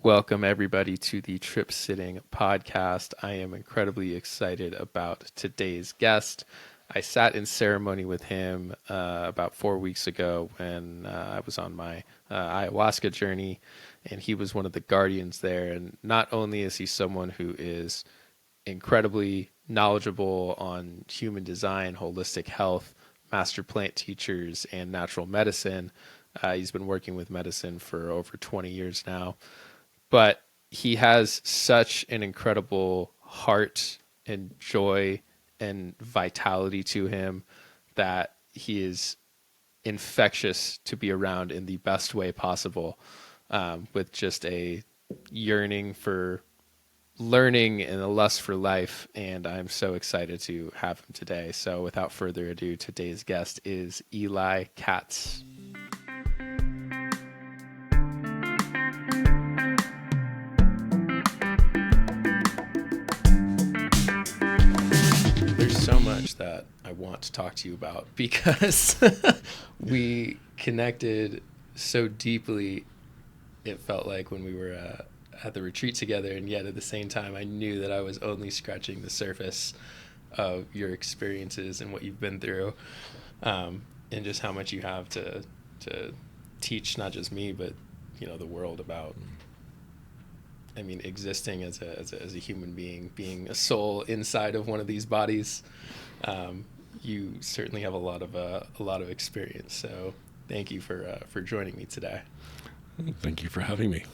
Welcome, everybody, to the Trip Sitting podcast. I am incredibly excited about today's guest. I sat in ceremony with him about 4 weeks ago when I was on my ayahuasca journey, and he was one of the guardians there. And not only is he someone who is incredibly knowledgeable on human design, holistic health, master plant teachers, and natural medicine. He's been working with medicine for over 20 years now. But he has such an incredible heart and joy and vitality to him that he is infectious to be around in the best way possible, with just a yearning for learning and a lust for life. And I'm so excited to have him today. So without further ado, today's guest is Eli Katz. So much that I want to talk to you about because we connected so deeply. It felt like when we were at the retreat together, and yet at the same time I knew that I was only scratching the surface of your experiences and what you've been through, and just how much you have to teach not just me but the world about existing as a human being a soul inside of one of these bodies. You certainly have a lot of experience. So thank you for joining me today. Thank you for having me.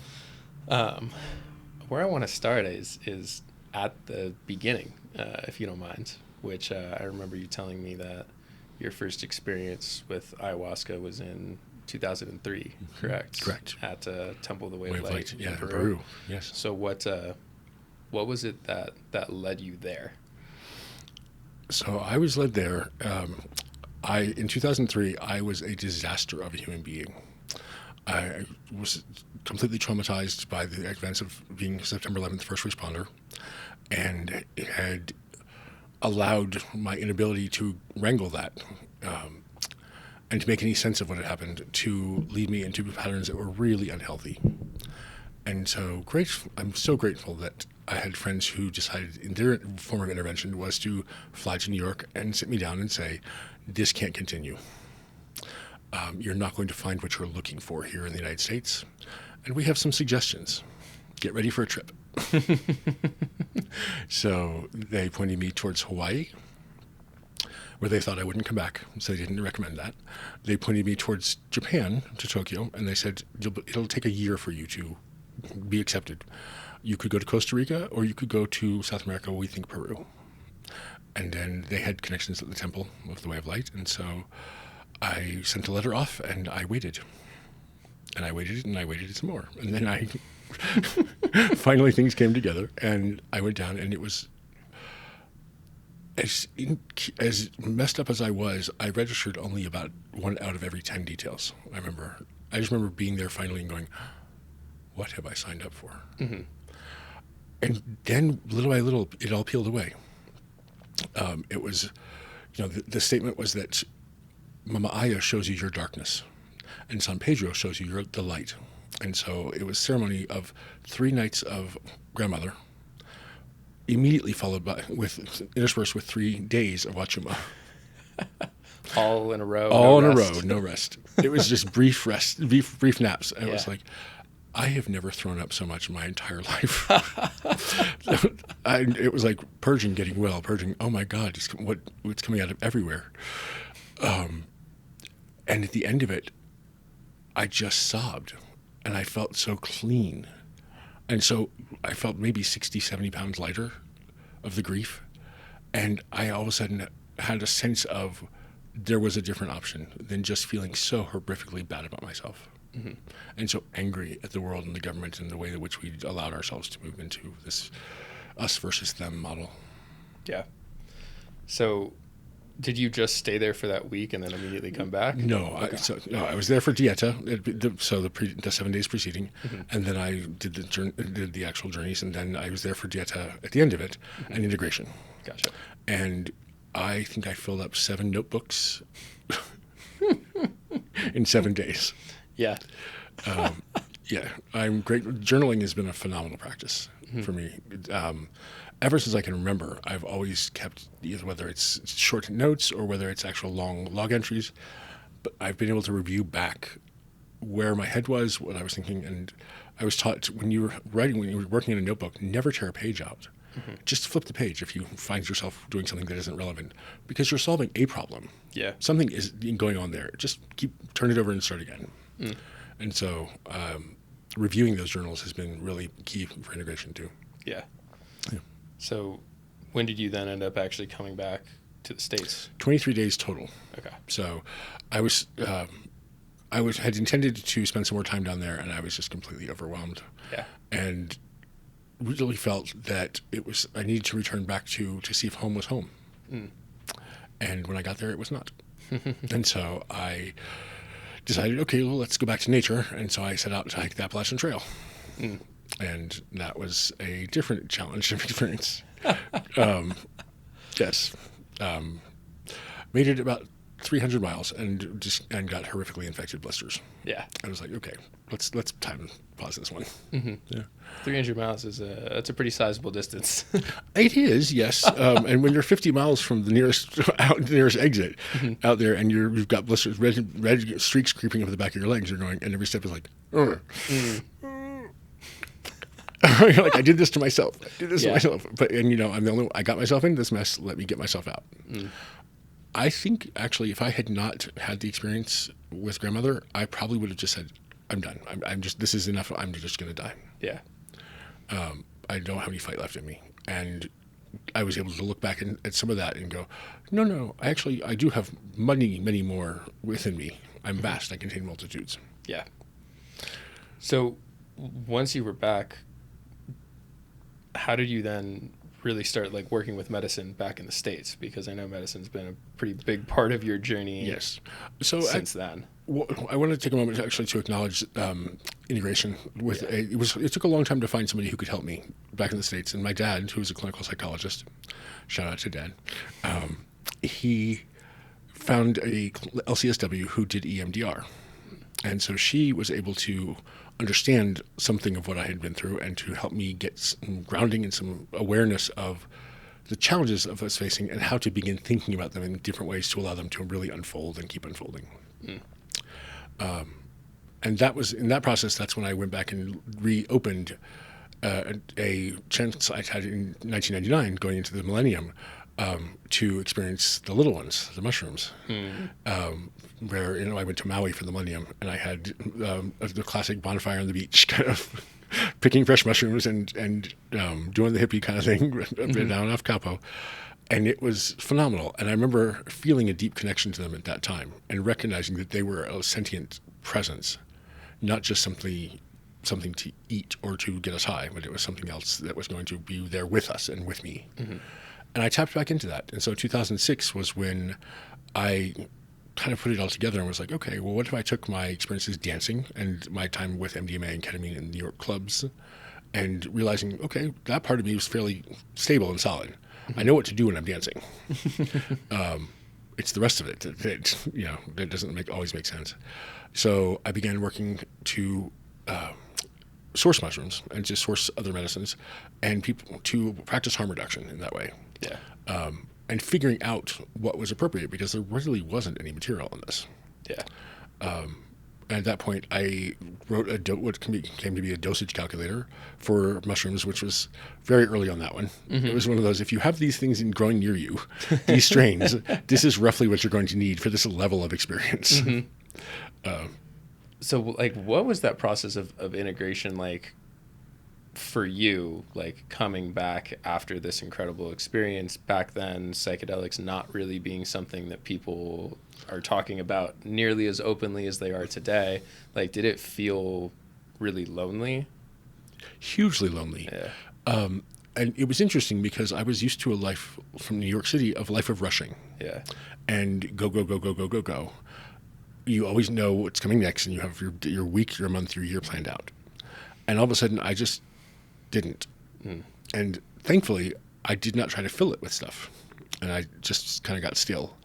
Where I want to start is at the beginning, if you don't mind, which I remember you telling me that your first experience with ayahuasca was in 2003, correct? Correct. At Temple of the Way of Light in Peru. Peru. Yes. So what was it that led you there? So I was led there. In 2003, I was a disaster of a human being. I was completely traumatized by the events of being September 11th first responder, and it had allowed my inability to wrangle that and to make any sense of what had happened to lead me into patterns that were really unhealthy. And so I'm so grateful that I had friends who decided in their form of intervention was to fly to New York and sit me down and say, this can't continue. You're not going to find what you're looking for here in the United States. And we have some suggestions. Get ready for a trip. So they pointed me towards Hawaii, where they thought I wouldn't come back, so they didn't recommend that. They pointed me towards Japan, to Tokyo, and they said, it'll take a year for you to be accepted. You could go to Costa Rica, or you could go to South America, we think Peru. And then they had connections at the Temple of the Way of Light, and so I sent a letter off, and I waited. And I waited, and I waited some more. And then finally things came together, and I went down, and it was as messed up as I was. I registered only about 1 out of every 10 details. I just remember being there finally and going, what have I signed up for? Mm-hmm. And then little by little, it all peeled away. It was, the statement was that Mama Aya shows you your darkness, and San Pedro shows you the light. And so it was ceremony of 3 nights of grandmother, immediately followed interspersed with 3 days of Wachuma. All in a row. All in a row, no rest. It was just brief naps. And It was like, I have never thrown up so much in my entire life. It was like purging, getting well, purging. Oh my God, what's coming out of everywhere. And at the end of it, I just sobbed, and I felt so clean. And so I felt maybe 60, 70 pounds lighter of the grief. And I all of a sudden had a sense of there was a different option than just feeling so horrifically bad about myself. Mm-hmm. And so angry at the world and the government and the way in which we allowed ourselves to move into this us versus them model. Yeah. So did you just stay there for that week and then immediately come back? No, okay. I was there for dieta, the 7 days preceding, mm-hmm. and then I did the actual journeys, and then I was there for dieta at the end of it, mm-hmm. and integration. Gotcha. And I think I filled up 7 notebooks in 7 days. Yeah. Yeah, I'm great. Journaling has been a phenomenal practice for me. Ever since I can remember, I've always kept, either whether it's short notes or whether it's actual long log entries, but I've been able to review back where my head was, what I was thinking, and I was taught when you were writing, when you were working in a notebook, never tear a page out. Just flip the page if you find yourself doing something that isn't relevant, because you're solving a problem. Yeah. Something is going on there. Just turn it over and start again. And so reviewing those journals has been really key for integration too. Yeah. Yeah. So when did you then end up actually coming back to the States? 23 days total. Okay. So I had intended to spend some more time down there, and I was just completely overwhelmed. Yeah. And really felt that I needed to return back to see if home was home. And when I got there, it was not. And so I decided, okay, well, let's go back to nature. And so I set out to hike the Appalachian Trail. And that was a different challenge of experience. Yes. Made it about 300 miles and got horrifically infected blisters. Yeah. I was like, okay, let's pause this one. Yeah. 300 miles that's a pretty sizable distance. It is, yes. And when you're 50 miles from the nearest exit out there, and you've got blisters, red streaks creeping up the back of your legs, you're going, and every step is like, you're like, I did this to myself. But I got myself into this mess. Let me get myself out. I think actually, if I had not had the experience with grandmother, I probably would have just said, I'm done. This is enough. I'm just going to die. Yeah. I don't have any fight left in me. And I was able to look back at some of that and go, no, I do have many, many more within me. I'm vast. I contain multitudes. Yeah. So once you were back, how did you then really start working with medicine back in the States? Because I know medicine's been a pretty big part of your journey. Yes. So since then. Well, I want to take a moment to acknowledge integration. It took a long time to find somebody who could help me back in the States. And my dad, who was a clinical psychologist, shout out to Dad, he found a LCSW who did EMDR. And so she was able to understand something of what I had been through and to help me get some grounding and some awareness of the challenges of us facing and how to begin thinking about them in different ways to allow them to really unfold and keep unfolding. And that was in that process. That's when I went back and reopened a chance I had in 1999, going into the millennium, to experience the little ones, the mushrooms. Where I went to Maui for the millennium, and I had the classic bonfire on the beach, kind of picking fresh mushrooms and doing the hippie kind of thing down off Capo. And it was phenomenal. And I remember feeling a deep connection to them at that time and recognizing that they were a sentient presence, not just something to eat or to get us high, but it was something else that was going to be there with us and with me. And I tapped back into that. And so 2006 was when I kind of put it all together and was like, okay, well, what if I took my experiences dancing and my time with MDMA and ketamine in New York clubs and realizing, okay, that part of me was fairly stable and solid. I know what to do when I'm dancing. It's the rest of it that doesn't always make sense. So I began working to source mushrooms and to source other medicines and people to practice harm reduction in that way. Yeah. And figuring out what was appropriate, because there really wasn't any material on this. Yeah. And at that point, I wrote what came to be a dosage calculator for mushrooms, which was very early on that one. It was one of those, if you have these things growing near you, these strains, this is roughly what you're going to need for this level of experience. So, what was that process of integration like for you, coming back after this incredible experience? Back then, psychedelics not really being something that people are talking about nearly as openly as they are today. Did it feel really lonely? Hugely lonely. Yeah. And it was interesting because I was used to a life from New York City, of life of rushing. Yeah. And go. You always know what's coming next, and you have your week, your month, your year planned out. And all of a sudden, I just didn't. And thankfully, I did not try to fill it with stuff. And I just kind of got still.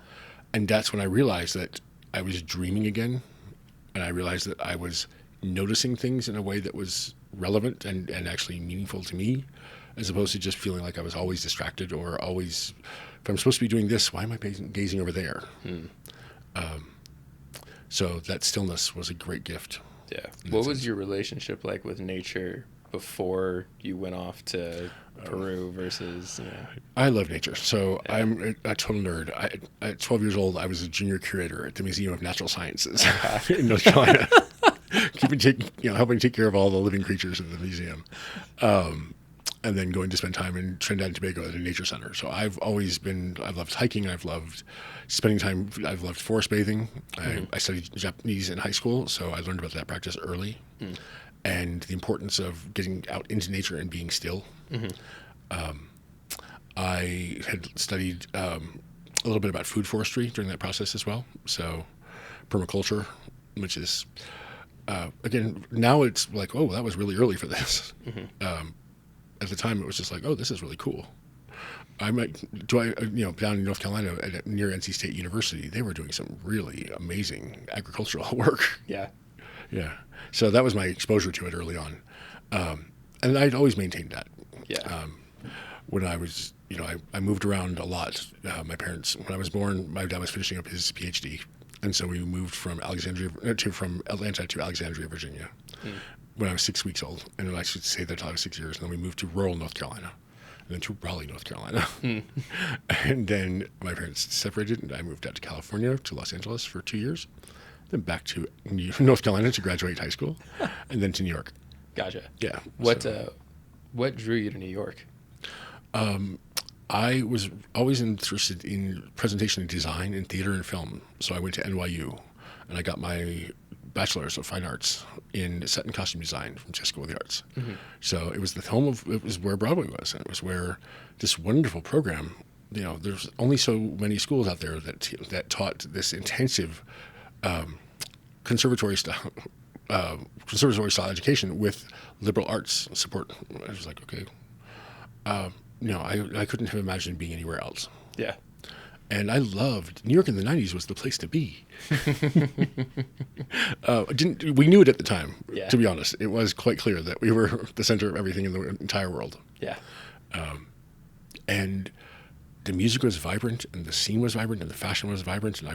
And that's when I realized that I was dreaming again. And I realized that I was noticing things in a way that was relevant and actually meaningful to me, as opposed to just feeling like I was always distracted or always, if I'm supposed to be doing this, why am I gazing over there? So that stillness was a great gift. Yeah. What was your relationship like with nature before you went off to Peru versus, you know? I love nature. So I'm a total nerd. At 12 years old, I was a junior curator at the Museum of Natural Sciences in North Carolina, helping take care of all the living creatures in the museum. And then going to spend time in Trinidad and Tobago at a nature center. So I've loved hiking. I've loved spending time. I've loved forest bathing. I studied Japanese in high school, so I learned about that practice early. And the importance of getting out into nature and being still. I had studied a little bit about food forestry during that process as well. So permaculture, which is, again, now it's like, oh, that was really early for this. At the time, it was just like, oh, this is really cool. Down in North Carolina near NC State University, they were doing some really amazing agricultural work. Yeah. Yeah. So that was my exposure to it early on. And I'd always maintained that. Yeah. When I was, I moved around a lot. My parents, when I was born, my dad was finishing up his PhD. And so we moved from Atlanta to Alexandria, Virginia, when I was 6 weeks old. And I should say that until I was 6 years. And then we moved to rural North Carolina, and then to Raleigh, North Carolina. And then my parents separated, and I moved out to California, to Los Angeles for 2 years, then back to North Carolina to graduate high school, and then to New York. Gotcha. Yeah. What drew you to New York? I was always interested in presentation and design and theater and film. So I went to NYU, and I got my Bachelor's of Fine Arts in set and costume design from Chess School of the Arts. So it was it was where Broadway was, and it was where this wonderful program, there's only so many schools out there that taught this intensive conservatory style education with liberal arts support. I was like, okay, I couldn't have imagined being anywhere else. Yeah. And I loved New York in the 90s was the place to be. We knew it at the time, to be honest. It was quite clear that we were the center of everything in the entire world. Yeah. And the music was vibrant, and the scene was vibrant, and the fashion was vibrant. And I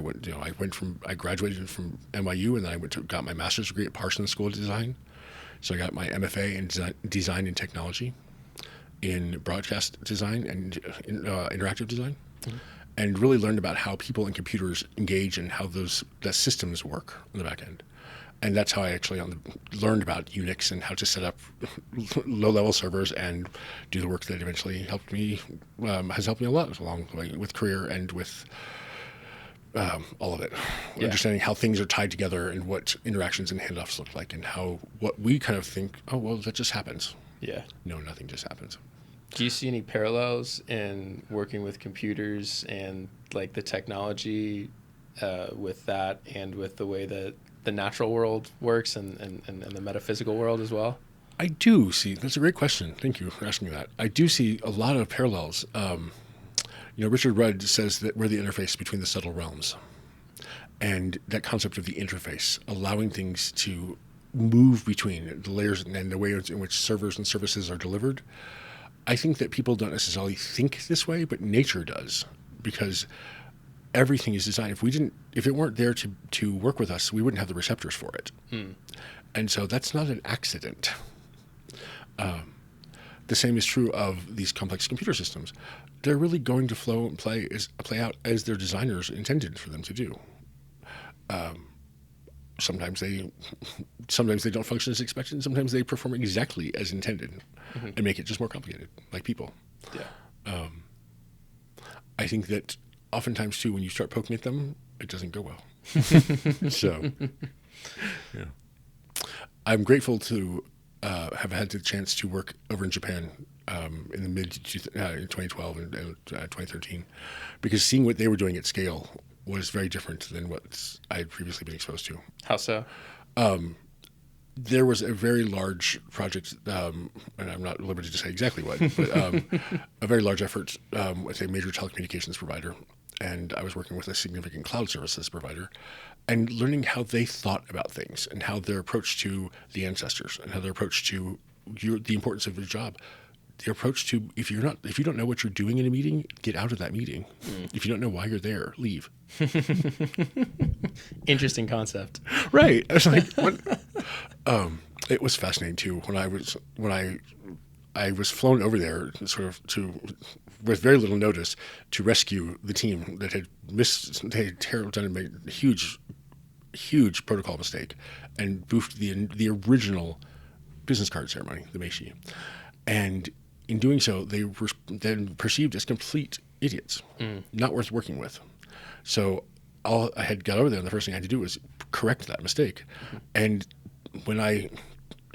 graduated from NYU, and then I got my master's degree at Parsons School of Design. So I got my MFA in design and technology, in broadcast design and interactive design. And really learned about how people and computers engage and how the systems work on the back end. And that's how I actually learned about Unix and how to set up low-level servers and do the work that eventually has helped me a lot along the way with career and with all of it. Yeah. Understanding how things are tied together and what interactions and handoffs look like and what we kind of think, oh, well, that just happens. Yeah. No, nothing just happens. Do you see any parallels in working with computers and like the technology with that and with the way that the natural world works and the metaphysical world as well? I do see. That's a great question. Thank you for asking me that. I do see a lot of parallels. Richard Rudd says that we're the interface between the subtle realms. And that concept of the interface, allowing things to move between the layers and the way in which servers and services are delivered. I think that people don't necessarily think this way, but nature does, because everything is designed. If it weren't there to work with us, we wouldn't have the receptors for it. And so that's not an accident. The same is true of these complex computer systems. They're really going to flow and play out as their designers intended for them to do. Sometimes they don't function as expected, and sometimes they perform exactly as intended and make it just more complicated, like people. Yeah. I think that oftentimes, too, when you start poking at them, it doesn't go well. So, yeah. I'm grateful to have had the chance to work over in Japan in the mid 2012 and 2013, because seeing what they were doing at scale was very different than what I had previously been exposed to. How so? There was a very large project, and I'm not at liberty to say exactly what, but a very large effort with a major telecommunications provider. and I was working with a significant cloud services provider, and learning how they thought about things and how their approach to the ancestors and how their approach to the importance of your job. Their approach to if you don't know what you're doing in a meeting, get out of that meeting. If you don't know why you're there, leave. Interesting concept. Right. I was like, it was fascinating too when I was flown over there sort of with very little notice to rescue the team that had done a huge protocol mistake and goofed the original business card ceremony, the Meishi. And in doing so, they were then perceived as complete idiots, not worth working with. So all I had got over there, and the first thing I had to do was correct that mistake. And when I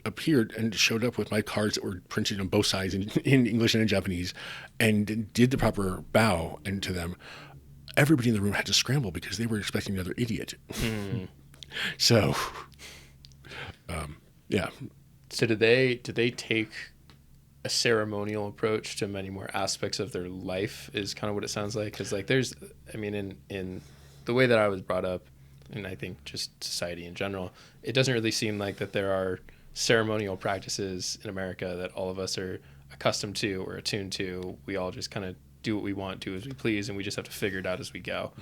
appeared and showed up with my cards that were printed on both sides in English and in Japanese, and did the proper bow and to them, everybody in the room had to scramble because they were expecting another idiot. So, yeah. So did they take a ceremonial approach to many more aspects of their life is kind of what it sounds like? Because like in the way that I was brought up, and I think just society in general, it doesn't really seem like that there are ceremonial practices in America that all of us are accustomed to or attuned to. We all just kind of do what we want, do as we please, and we just have to figure it out as we go,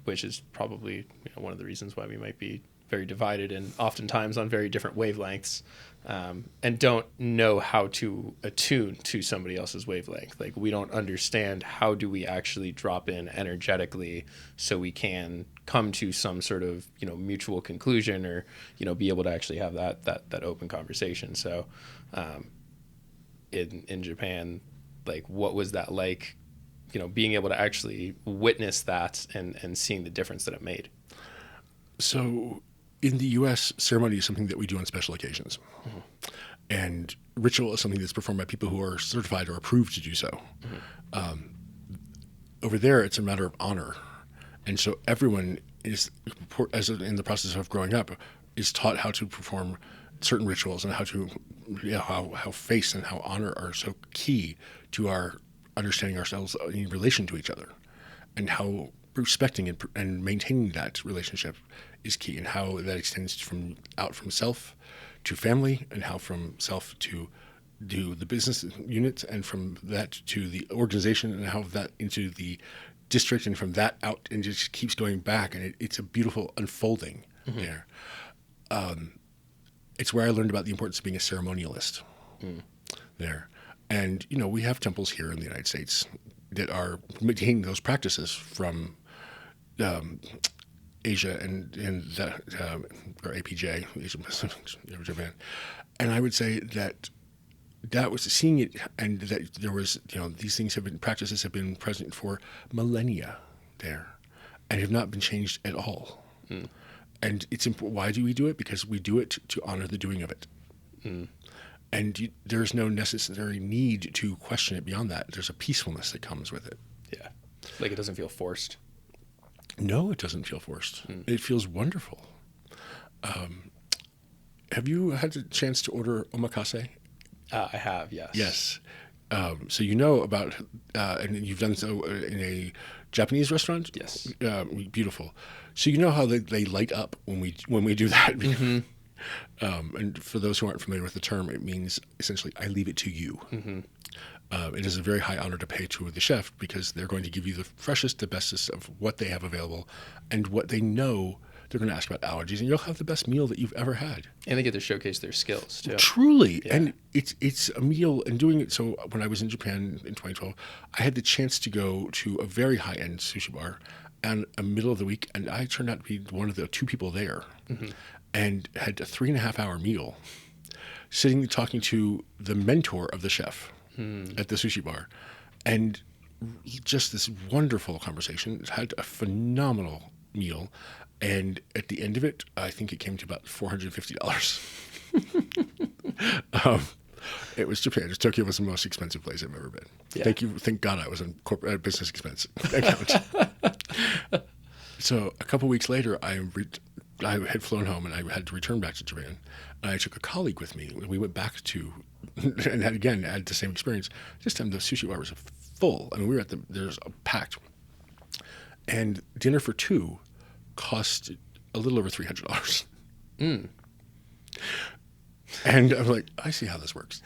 which is probably one of the reasons why we might be very divided and oftentimes on very different wavelengths, and don't know how to attune to somebody else's wavelength. Like we don't understand how do we actually drop in energetically so we can come to some sort of mutual conclusion or be able to actually have that open conversation. So in Japan, like what was that like, being able to actually witness that and seeing the difference that it made? So in the U.S., ceremony is something that we do on special occasions. And ritual is something that's performed by people who are certified or approved to do so. Over there, it's a matter of honor. And so everyone is, in the process of growing up, is taught how to perform certain rituals and how to, how faith and how honor are so key to our understanding ourselves in relation to each other, and how respecting and maintaining that relationship is key, and how that extends from self to family, and how from self to do the business units, and from that to the organization, and how that into the district, and from that out, and just keeps going back, and it's a beautiful unfolding there. It's where I learned about the importance of being a ceremonialist there. And, we have temples here in the United States that are maintaining those practices from Asia and or APJ, Asia Pacific, Japan. And I would say that was seeing it, and that there was, these practices have been present for millennia there and have not been changed at all. And it's important. Why do we do it? Because we do it to honor the doing of it. And there's no necessary need to question it beyond that. There's a peacefulness that comes with it. Yeah. Like it doesn't feel forced. No, it doesn't feel forced. It feels wonderful. Have you had a chance to order omakase? I have, yes. Yes. So you know about, and you've done so in a Japanese restaurant? Yes. Beautiful. So you know how they light up when we do that? And for those who aren't familiar with the term, it means essentially, I leave it to you. It is a very high honor to pay to the chef, because they're going to give you the freshest, the bestest of what they have available and what they know. They're going to ask about allergies, and you'll have the best meal that you've ever had. And they get to showcase their skills too. Truly. Yeah. And it's a meal, and doing it. So when I was in Japan in 2012, I had the chance to go to a very high-end sushi bar in the middle of the week, and I turned out to be one of the two people there, and had a 3.5-hour meal, sitting talking to the mentor of the chef at the sushi bar, and just this wonderful conversation. Had a phenomenal meal. And at the end of it, I think it came to about $450. It was Japan. Tokyo was the most expensive place I've ever been. Yeah. Thank God I was on corporate business expense account. So a couple weeks later, I had flown home, and I had to return back to Japan. And I took a colleague with me. We went back to, and had the same experience. This time the sushi bar was full. I mean, we were there's packed. And dinner for two cost a little over $300. Mm. And I'm like, I see how this works.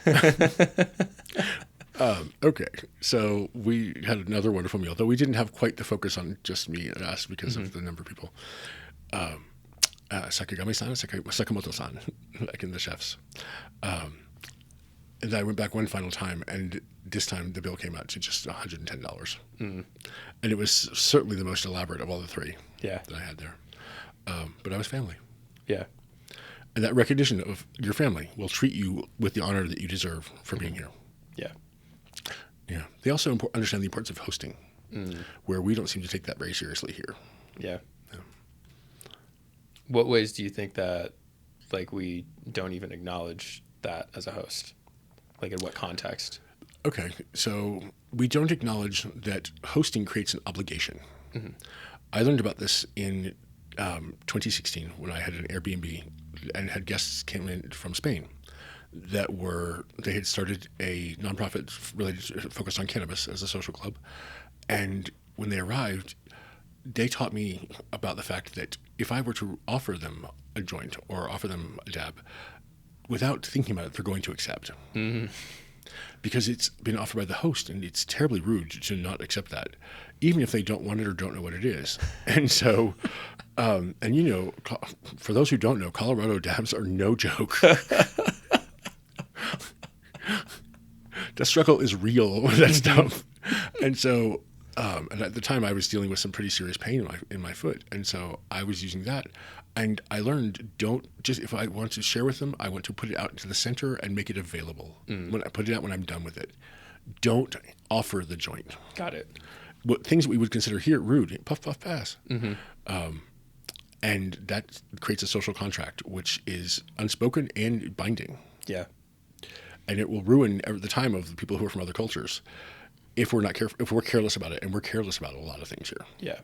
Okay, so we had another wonderful meal, though we didn't have quite the focus on just me and us because of the number of people. Sakigami-san, Sakamoto-san, like in the chefs. And I went back one final time, and this time the bill came out to just $110. And it was certainly the most elaborate of all the three that I had there. But I was family. Yeah. And that recognition of your family will treat you with the honor that you deserve for being here. Yeah. Yeah. They also understand the importance of hosting, where we don't seem to take that very seriously here. Yeah. What ways do you think that, like, we don't even acknowledge that as a host? Like, in what context? Okay. So we don't acknowledge that hosting creates an obligation. I learned about this in 2016 when I had an Airbnb and had guests came in from Spain they had started a nonprofit focused on cannabis as a social club. And when they arrived, they taught me about the fact that if I were to offer them a joint or offer them a dab, without thinking about it, they're going to accept. Because it's been offered by the host, and it's terribly rude to not accept that, even if they don't want it or don't know what it is. And so, and you know, for those who don't know, Colorado dabs are no joke. The struggle is real with that stuff. And so, and at the time I was dealing with some pretty serious pain in my foot. And so I was using that. And I learned, if I want to share with them, I want to put it out into the center and make it available. When I put it out when I'm done with it. Don't offer the joint. Got it. Things that we would consider here rude, puff, puff, pass. And that creates a social contract, which is unspoken and binding. Yeah. And it will ruin the time of the people who are from other cultures if we're not careful, if we're careless about it, and we're careless about a lot of things here. Yeah.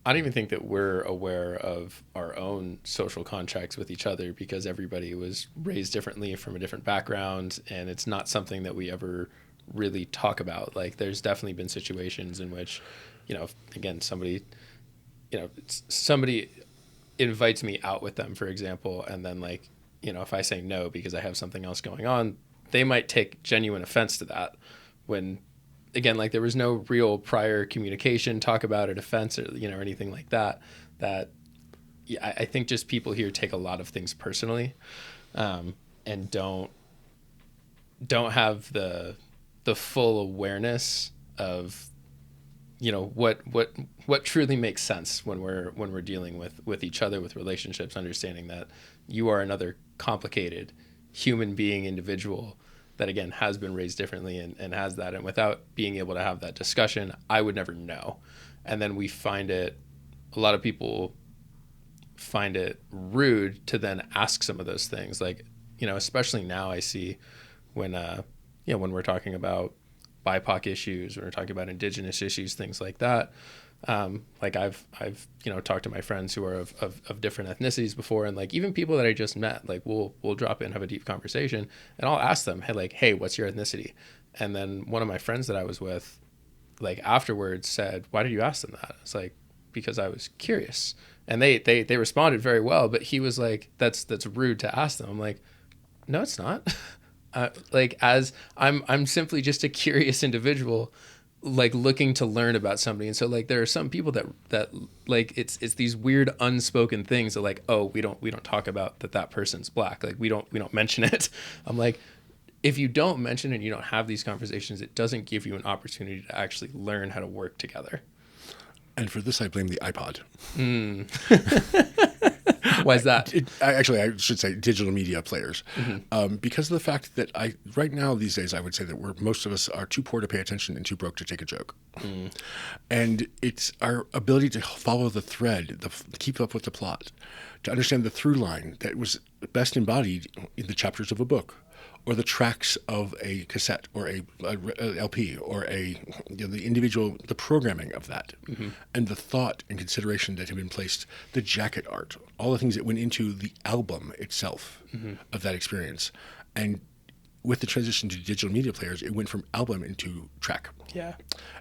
I don't even think that we're aware of our own social contracts with each other because everybody was raised differently from a different background, and it's not something that we ever really talk about. Like, there's definitely been situations in which, you know, again, somebody invites me out with them, for example, and then, like, you know, if I say no because I have something else going on, they might take genuine offense to that when, again, like, there was no real prior communication, talk about it, offense, or, you know, or anything like that. Yeah, I think just people here take a lot of things personally, and don't have the full awareness of, you know, what truly makes sense when we're dealing with each other, with relationships, understanding that you are another complicated human being individual that, again, has been raised differently and has that. And without being able to have that discussion, I would never know. And then a lot of people find it rude to then ask some of those things. Like, you know, especially now I see when we're talking about BIPOC issues, when we're talking about indigenous issues, things like that. Like I've you know, talked to my friends who are of different ethnicities before, and like even people that I just met, like we'll drop in, have a deep conversation, and I'll ask them, hey, what's your ethnicity? And then one of my friends that I was with, like afterwards, said, why did you ask them that? It's like, because I was curious. And they responded very well, but he was like, that's rude to ask them. I'm like, no, it's not. Like, as I'm simply just a curious individual, like looking to learn about somebody. And so, like, there are some people that like it's these weird unspoken things that, like, oh, we don't talk about that person's black. Like, we don't mention it. I'm like, if you don't mention it and you don't have these conversations, it doesn't give you an opportunity to actually learn how to work together. And for this, I blame the iPod. Why is that? I should say digital media players. Because of the fact that right now, these days, I would say that most of us are too poor to pay attention and too broke to take a joke. And it's our ability to follow the thread, keep up with the plot, to understand the through line that was best embodied in the chapters of a book, or the tracks of a cassette, or a LP, or the programming of that, and the thought and consideration that had been placed, the jacket art, all the things that went into the album itself of that experience. And with the transition to digital media players, it went from album into track. Yeah.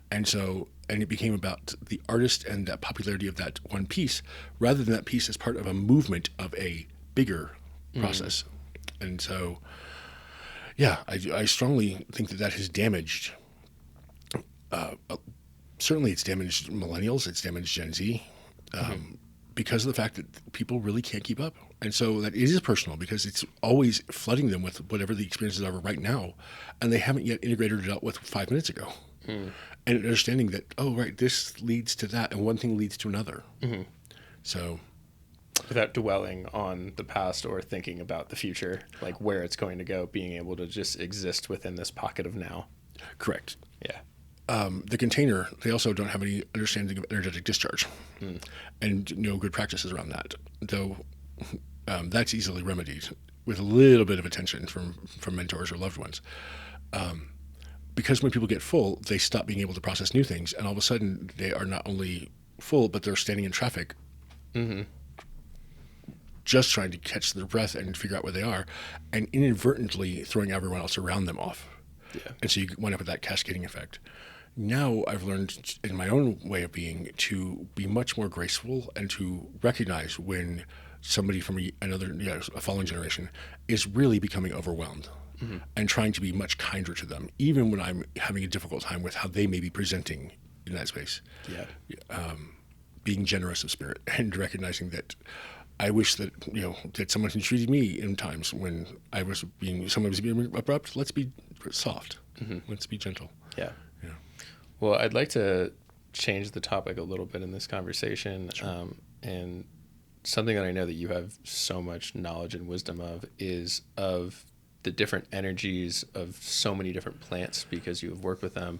And so and it became about the artist and that popularity of that one piece, rather than that piece as part of a movement of a bigger process. And so, yeah, I strongly think that has damaged. Certainly, it's damaged millennials. It's damaged Gen Z. Because of the fact that people really can't keep up. And so that is personal, because it's always flooding them with whatever the experiences are right now, and they haven't yet integrated it out with 5 minutes ago. And understanding that, oh, right, this leads to that, and one thing leads to another. So, without dwelling on the past or thinking about the future, like where it's going to go, being able to just exist within this pocket of now. Correct. Yeah. The container, they also don't have any understanding of energetic discharge and no good practices around that, though that's easily remedied with a little bit of attention from mentors or loved ones. Because when people get full, they stop being able to process new things, and all of a sudden they are not only full, but they're standing in traffic just trying to catch their breath and figure out where they are, and inadvertently throwing everyone else around them off. Yeah. And so you wind up with that cascading effect. Now I've learned in my own way of being to be much more graceful and to recognize when somebody from a following generation is really becoming overwhelmed, and trying to be much kinder to them, even when I'm having a difficult time with how they may be presenting in that space. Yeah. Being generous of spirit and recognizing that I wish that that someone had treated me in times when someone was being abrupt. Let's be soft. Let's be gentle. Yeah. Well, I'd like to change the topic a little bit in this conversation. Sure. And something that I know that you have so much knowledge and wisdom of is of the different energies of so many different plants, because you have worked with them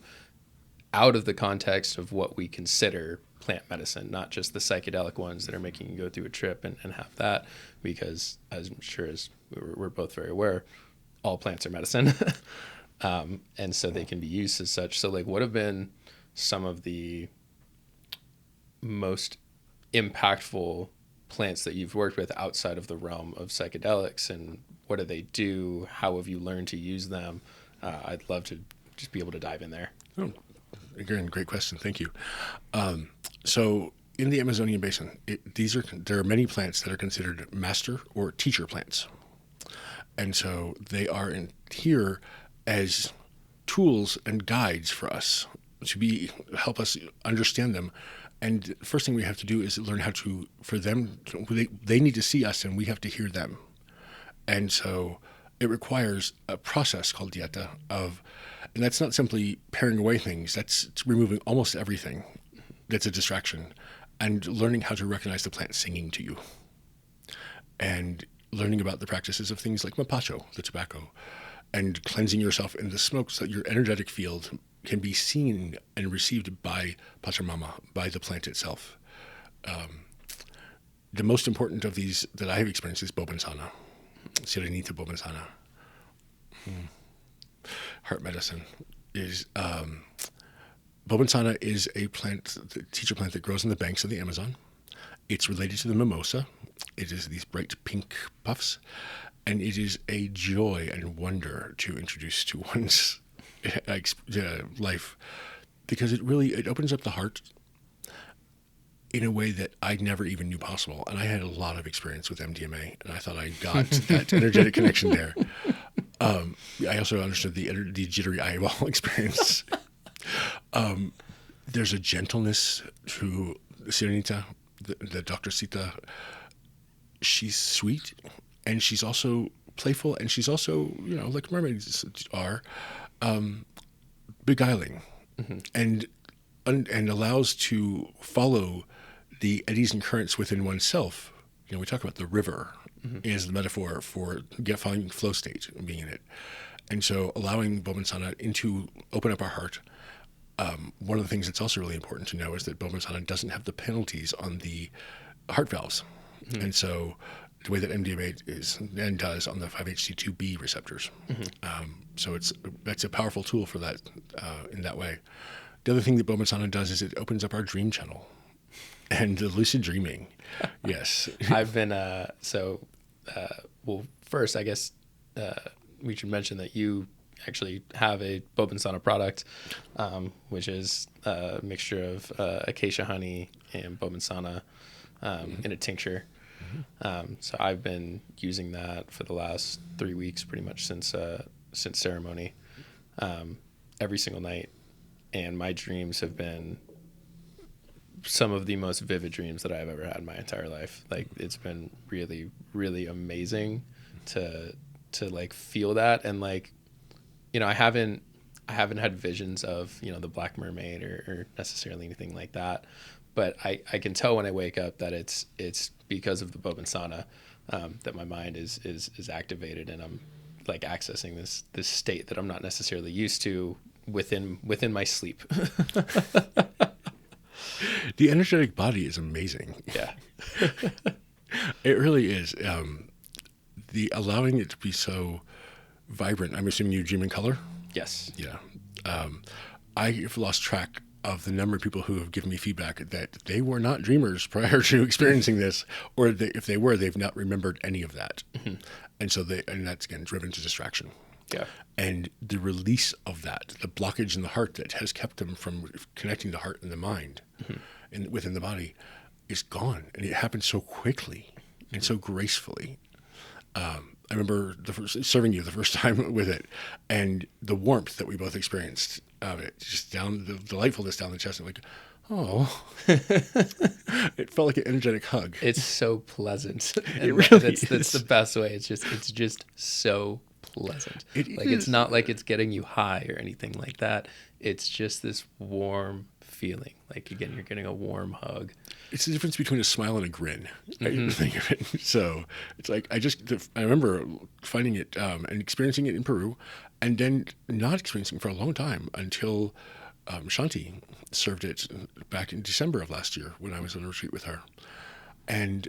out of the context of what we consider plant medicine, not just the psychedelic ones that are making you go through a trip and have that, because as I'm sure as we're both very aware, all plants are medicine. And so they can be used as such. So like, what have been some of the most impactful plants that you've worked with outside of the realm of psychedelics, and what do they do? How have you learned to use them? I'd love to just be able to dive in there. Oh, again, great question. Thank you. So in the Amazonian basin, there are many plants that are considered master or teacher plants. And so they are here as tools and guides for us to help us understand them. And the first thing we have to do is learn how to, they need to see us and we have to hear them. And so it requires a process called dieta and that's not simply paring away things, that's removing almost everything that's a distraction, and learning how to recognize the plant singing to you. And learning about the practices of things like mapacho, the tobacco, and cleansing yourself in the smoke so that your energetic field can be seen and received by Pachamama, by the plant itself. The most important of these that I have experienced is Bobinsana, Sirenita Bobinsana. Heart medicine is Bobinsana is a teacher plant that grows in the banks of the Amazon. It's related to the mimosa. It is these bright pink puffs, and it is a joy and wonder to introduce to one's life, because it opens up the heart in a way that I never even knew possible. And I had a lot of experience with MDMA, and I thought I got that energetic connection there. I also understood the jittery eyeball experience. There's a gentleness to Sirenita, the Dr. Sita. She's sweet, and she's also playful, and she's also, like mermaids are, beguiling, and allows to follow the eddies and currents within oneself. We talk about the river is the metaphor for finding flow state and being in it. And so allowing Bobinsana to open up our heart. One of the things that's also really important to know is that Bobinsana doesn't have the penalties on the heart valves. And so the way that MDMA is and does on the 5-HT2B receptors. So that's a powerful tool for that in that way. The other thing that Bobinsana does is it opens up our dream channel and the lucid dreaming. Yes. I've been, well, first, I guess we should mention that you actually have a Bobinsana product, which is a mixture of acacia honey and Bobinsana in a tincture. So I've been using that for the last 3 weeks, pretty much since ceremony, every single night. And my dreams have been some of the most vivid dreams that I've ever had in my entire life. Like, it's been really, really amazing to like feel that. And like, you know, I haven't had visions of, you know, the Black Mermaid or necessarily anything like that. But I can tell when I wake up that it's because of the Bobinsana that my mind is activated, and I'm like accessing this state that I'm not necessarily used to within my sleep. The energetic body is amazing. Yeah. It really is. The allowing it to be so vibrant. I'm assuming you dream in color? Yes. Yeah. I've lost track of the number of people who have given me feedback that they were not dreamers prior to experiencing this, or if they were, they've not remembered any of that. Mm-hmm. And that's, again, driven to distraction. Yeah. And the release of that, the blockage in the heart that has kept them from connecting the heart and the mind within the body, is gone. And it happened so quickly and so gracefully. I remember serving you the first time with it, and the warmth that we both experienced of it, just down the delightfulness down the chest, and like, oh, it felt like an energetic hug. It's so pleasant. And It really that's the best way. It's just so pleasant. It's not like it's getting you high or anything like that. It's just this warm feeling. Like, again, you're getting a warm hug. It's the difference between a smile and a grin. I think of it. So it's like, I remember finding it and experiencing it in Peru, and then not experiencing it for a long time until Shanti served it back in December of last year when I was on a retreat with her. And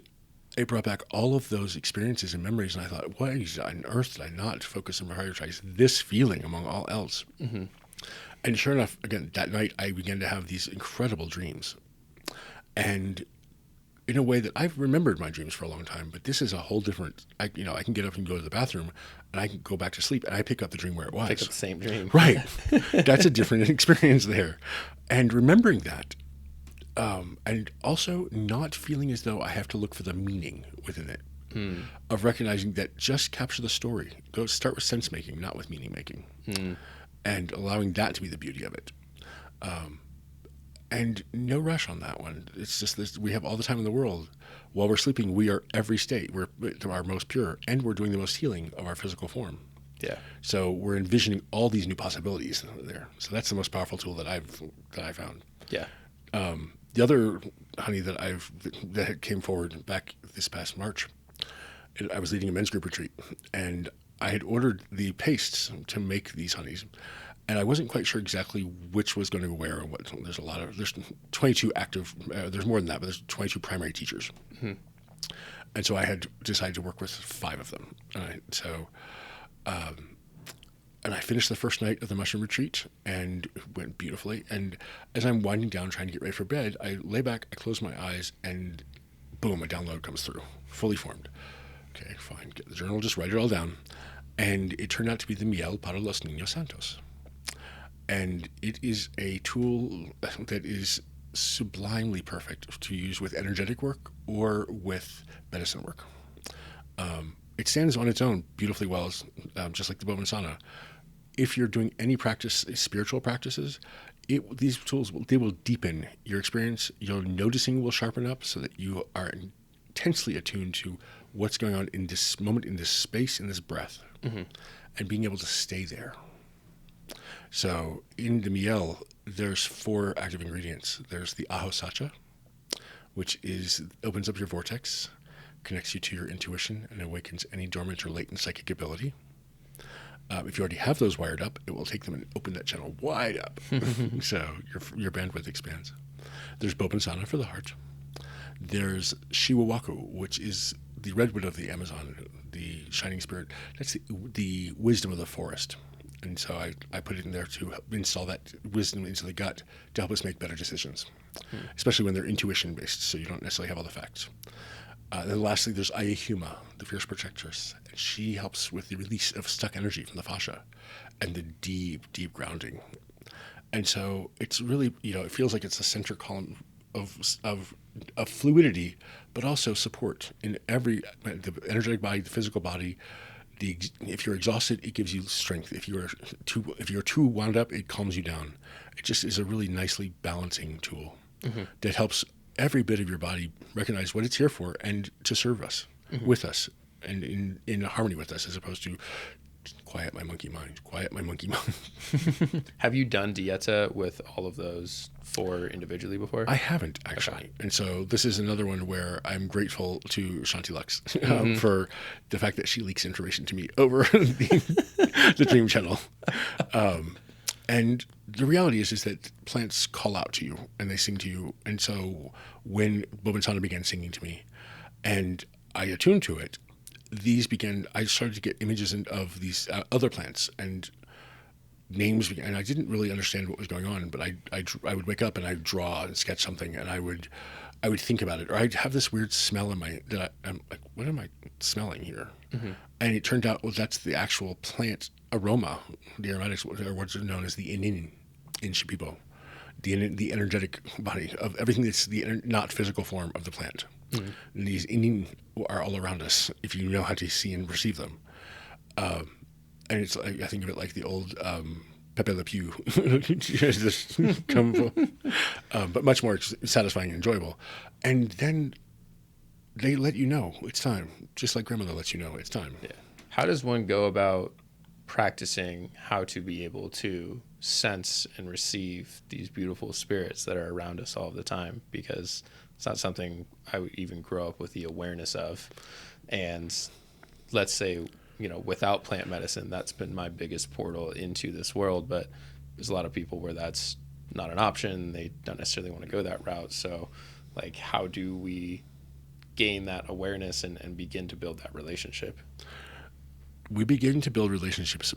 it brought back all of those experiences and memories, and I thought, why on earth did I not focus on my prioritize this feeling among all else? Mm-hmm. And sure enough, again, that night I began to have these incredible dreams. And in a way that I've remembered my dreams for a long time, but this is a whole different, I can get up and go to the bathroom, and I can go back to sleep, and I pick up the dream where it was. Pick up the same dream. Right. That's a different experience there. And remembering that, and also not feeling as though I have to look for the meaning within it, of recognizing that just capture the story. Go start with sense making, not with meaning making, and allowing that to be the beauty of it. And no rush on that one. It's just this, we have all the time in the world. While we're sleeping, we are every state. We're our most pure, and we're doing the most healing of our physical form. Yeah. So we're envisioning all these new possibilities there. So that's the most powerful tool that I found. Yeah. The other honey that came forward back this past March, I was leading a men's group retreat, and I had ordered the pastes to make these honeys. And I wasn't quite sure exactly which was going to go where and what. There's 22 active, there's more than that, but there's 22 primary teachers. Mm-hmm. And so I had decided to work with 5 of them. And I finished the first night of the mushroom retreat, and it went beautifully. And as I'm winding down, trying to get ready for bed, I lay back, I close my eyes, and boom, a download comes through, fully formed. Okay, fine, get the journal, just write it all down. And it turned out to be the Miel para los Niños Santos. And it is a tool that is sublimely perfect to use with energetic work or with medicine work. It stands on its own beautifully well, just like the Bobinsana. If you're doing any spiritual practices, these tools will deepen your experience. Your noticing will sharpen up so that you are intensely attuned to what's going on in this moment, in this space, in this breath, and being able to stay there. So in the Miel, there's 4 active ingredients. There's the Aho Sacha, which opens up your vortex, connects you to your intuition, and awakens any dormant or latent psychic ability. If you already have those wired up, it will take them and open that channel wide up, so your bandwidth expands. There's Bobinsana for the heart. There's Shiwawaku, which is the redwood of the Amazon, the shining spirit. That's the wisdom of the forest. And so I put it in there to install that wisdom into the gut to help us make better decisions, especially when they're intuition-based, so you don't necessarily have all the facts. Then lastly, there's Ayahuma, the fierce protectress. And she helps with the release of stuck energy from the fascia and the deep, deep grounding. And so it's really, it feels like it's a center column of fluidity, but also support in the energetic body, the physical body. If you're exhausted, it gives you strength. If you're too wound up, it calms you down. It just is a really nicely balancing tool that helps every bit of your body recognize what it's here for and to serve us, with us, and in harmony with us, as opposed to quiet my monkey mind. Have you done dieta with all of those 4 individually before? I haven't, actually. Okay. And so this is another one where I'm grateful to Shanti Lux for the fact that she leaks information to me over the Dream Channel. And the reality is that plants call out to you and they sing to you. And so when Bobinsana began singing to me and I attuned to it, I started to get images of these other plants and names, and I didn't really understand what was going on, but I would wake up and I'd draw and sketch something, and I would think about it, or I'd have this weird smell I'm like, what am I smelling here? And it turned out, well, that's the actual plant aroma. The aromatics are what's known as the inin in Shipibo, the energetic body of everything that's the not physical form of the plant. And these inin are all around us if you know how to see and perceive them. And it's I think of it like the old Pepe Le Pew, but much more satisfying and enjoyable. And then they let you know it's time, just like grandmother lets you know it's time. Yeah. How does one go about practicing how to be able to sense and receive these beautiful spirits that are around us all the time? Because it's not something I would even grow up with the awareness of. And let's say, without plant medicine, that's been my biggest portal into this world. But there's a lot of people where that's not an option. They don't necessarily want to go that route. So, how do we gain that awareness and begin to build that relationship? We begin to build relationships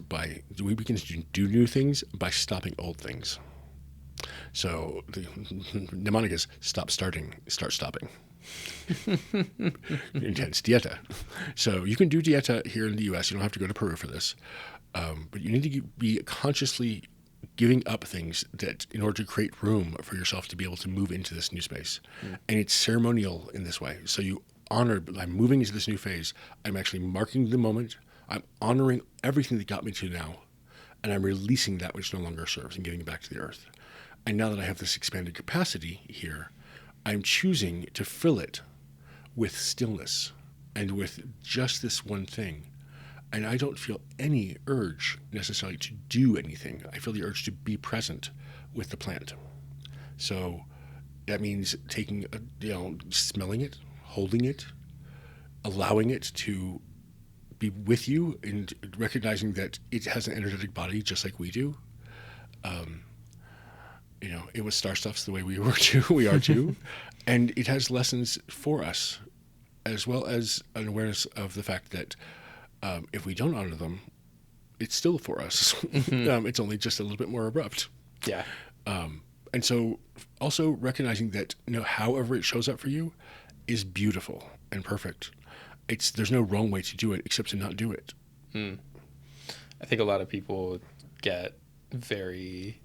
we begin to do new things by stopping old things. So the mnemonic is stop starting, start stopping. Intense dieta. So you can do dieta here in the U.S. You don't have to go to Peru for this. But you need to be consciously giving up things that in order to create room for yourself to be able to move into this new space. And it's ceremonial in this way. So I'm moving into this new phase. I'm actually marking the moment. I'm honoring everything that got me to now. And I'm releasing that which no longer serves and giving it back to the earth. And now that I have this expanded capacity here, I'm choosing to fill it with stillness and with just this one thing. And I don't feel any urge necessarily to do anything. I feel the urge to be present with the plant. So that means smelling it, holding it, allowing it to be with you, and recognizing that it has an energetic body just like we do. It was star stuffs the way we are too, and it has lessons for us, as well as an awareness of the fact that if we don't honor them, it's still for us. It's only just a little bit more abrupt. Yeah. And so also recognizing that however it shows up for you is beautiful and perfect. There's no wrong way to do it except to not do it. I think a lot of people get very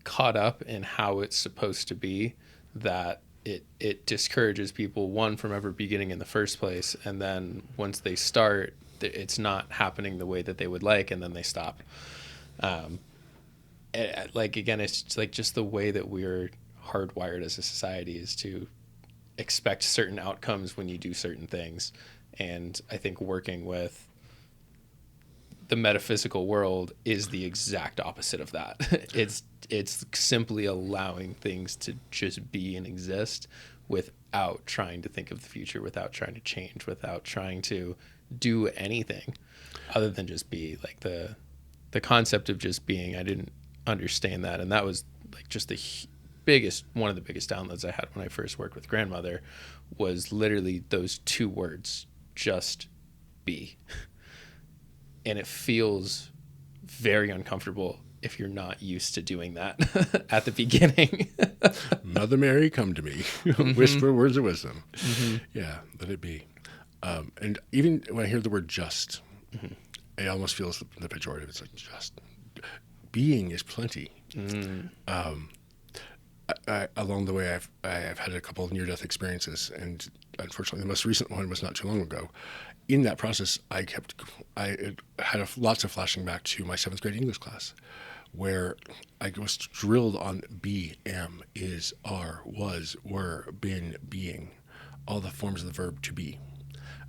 caught up in how it's supposed to be, that it discourages people, one, from ever beginning in the first place, and then once they start, it's not happening the way that they would like, and then they stop. Again, it's like just the way that we're hardwired as a society is to expect certain outcomes when you do certain things. And I think working with the metaphysical world is the exact opposite of that. It's simply allowing things to just be and exist without trying to think of the future, without trying to change, without trying to do anything other than just be. Like the concept of just being, I didn't understand that. And that was like just one of the biggest downloads I had when I first worked with grandmother, was literally those 2 words, just be. And it feels very uncomfortable if you're not used to doing that at the beginning. Mother Mary, come to me. Whisper words of wisdom. Yeah, let it be. And even when I hear the word just, it almost feels the pejorative. It's like just. Being is plenty. Along the way, I've had a couple of near-death experiences, and unfortunately, the most recent one was not too long ago. In that process, I had lots of flashing back to my 7th grade English class, where I was drilled on be, am, is, are, was, were, been, being, all the forms of the verb to be.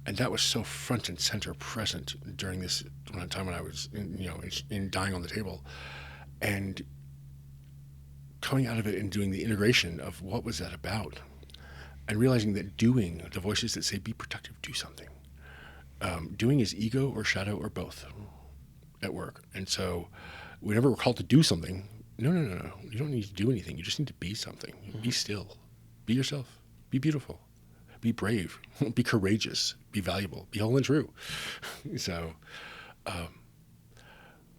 And that was so front and center present during this time when I was, in dying on the table. And coming out of it and doing the integration of what was that about, and realizing that doing, the voices that say, be productive, do something. Doing is ego or shadow or both at work. And so whenever we're called to do something, no. You don't need to do anything. You just need to be something. Be still. Be yourself. Be beautiful. Be brave. Be courageous. Be valuable. Be whole and true. So...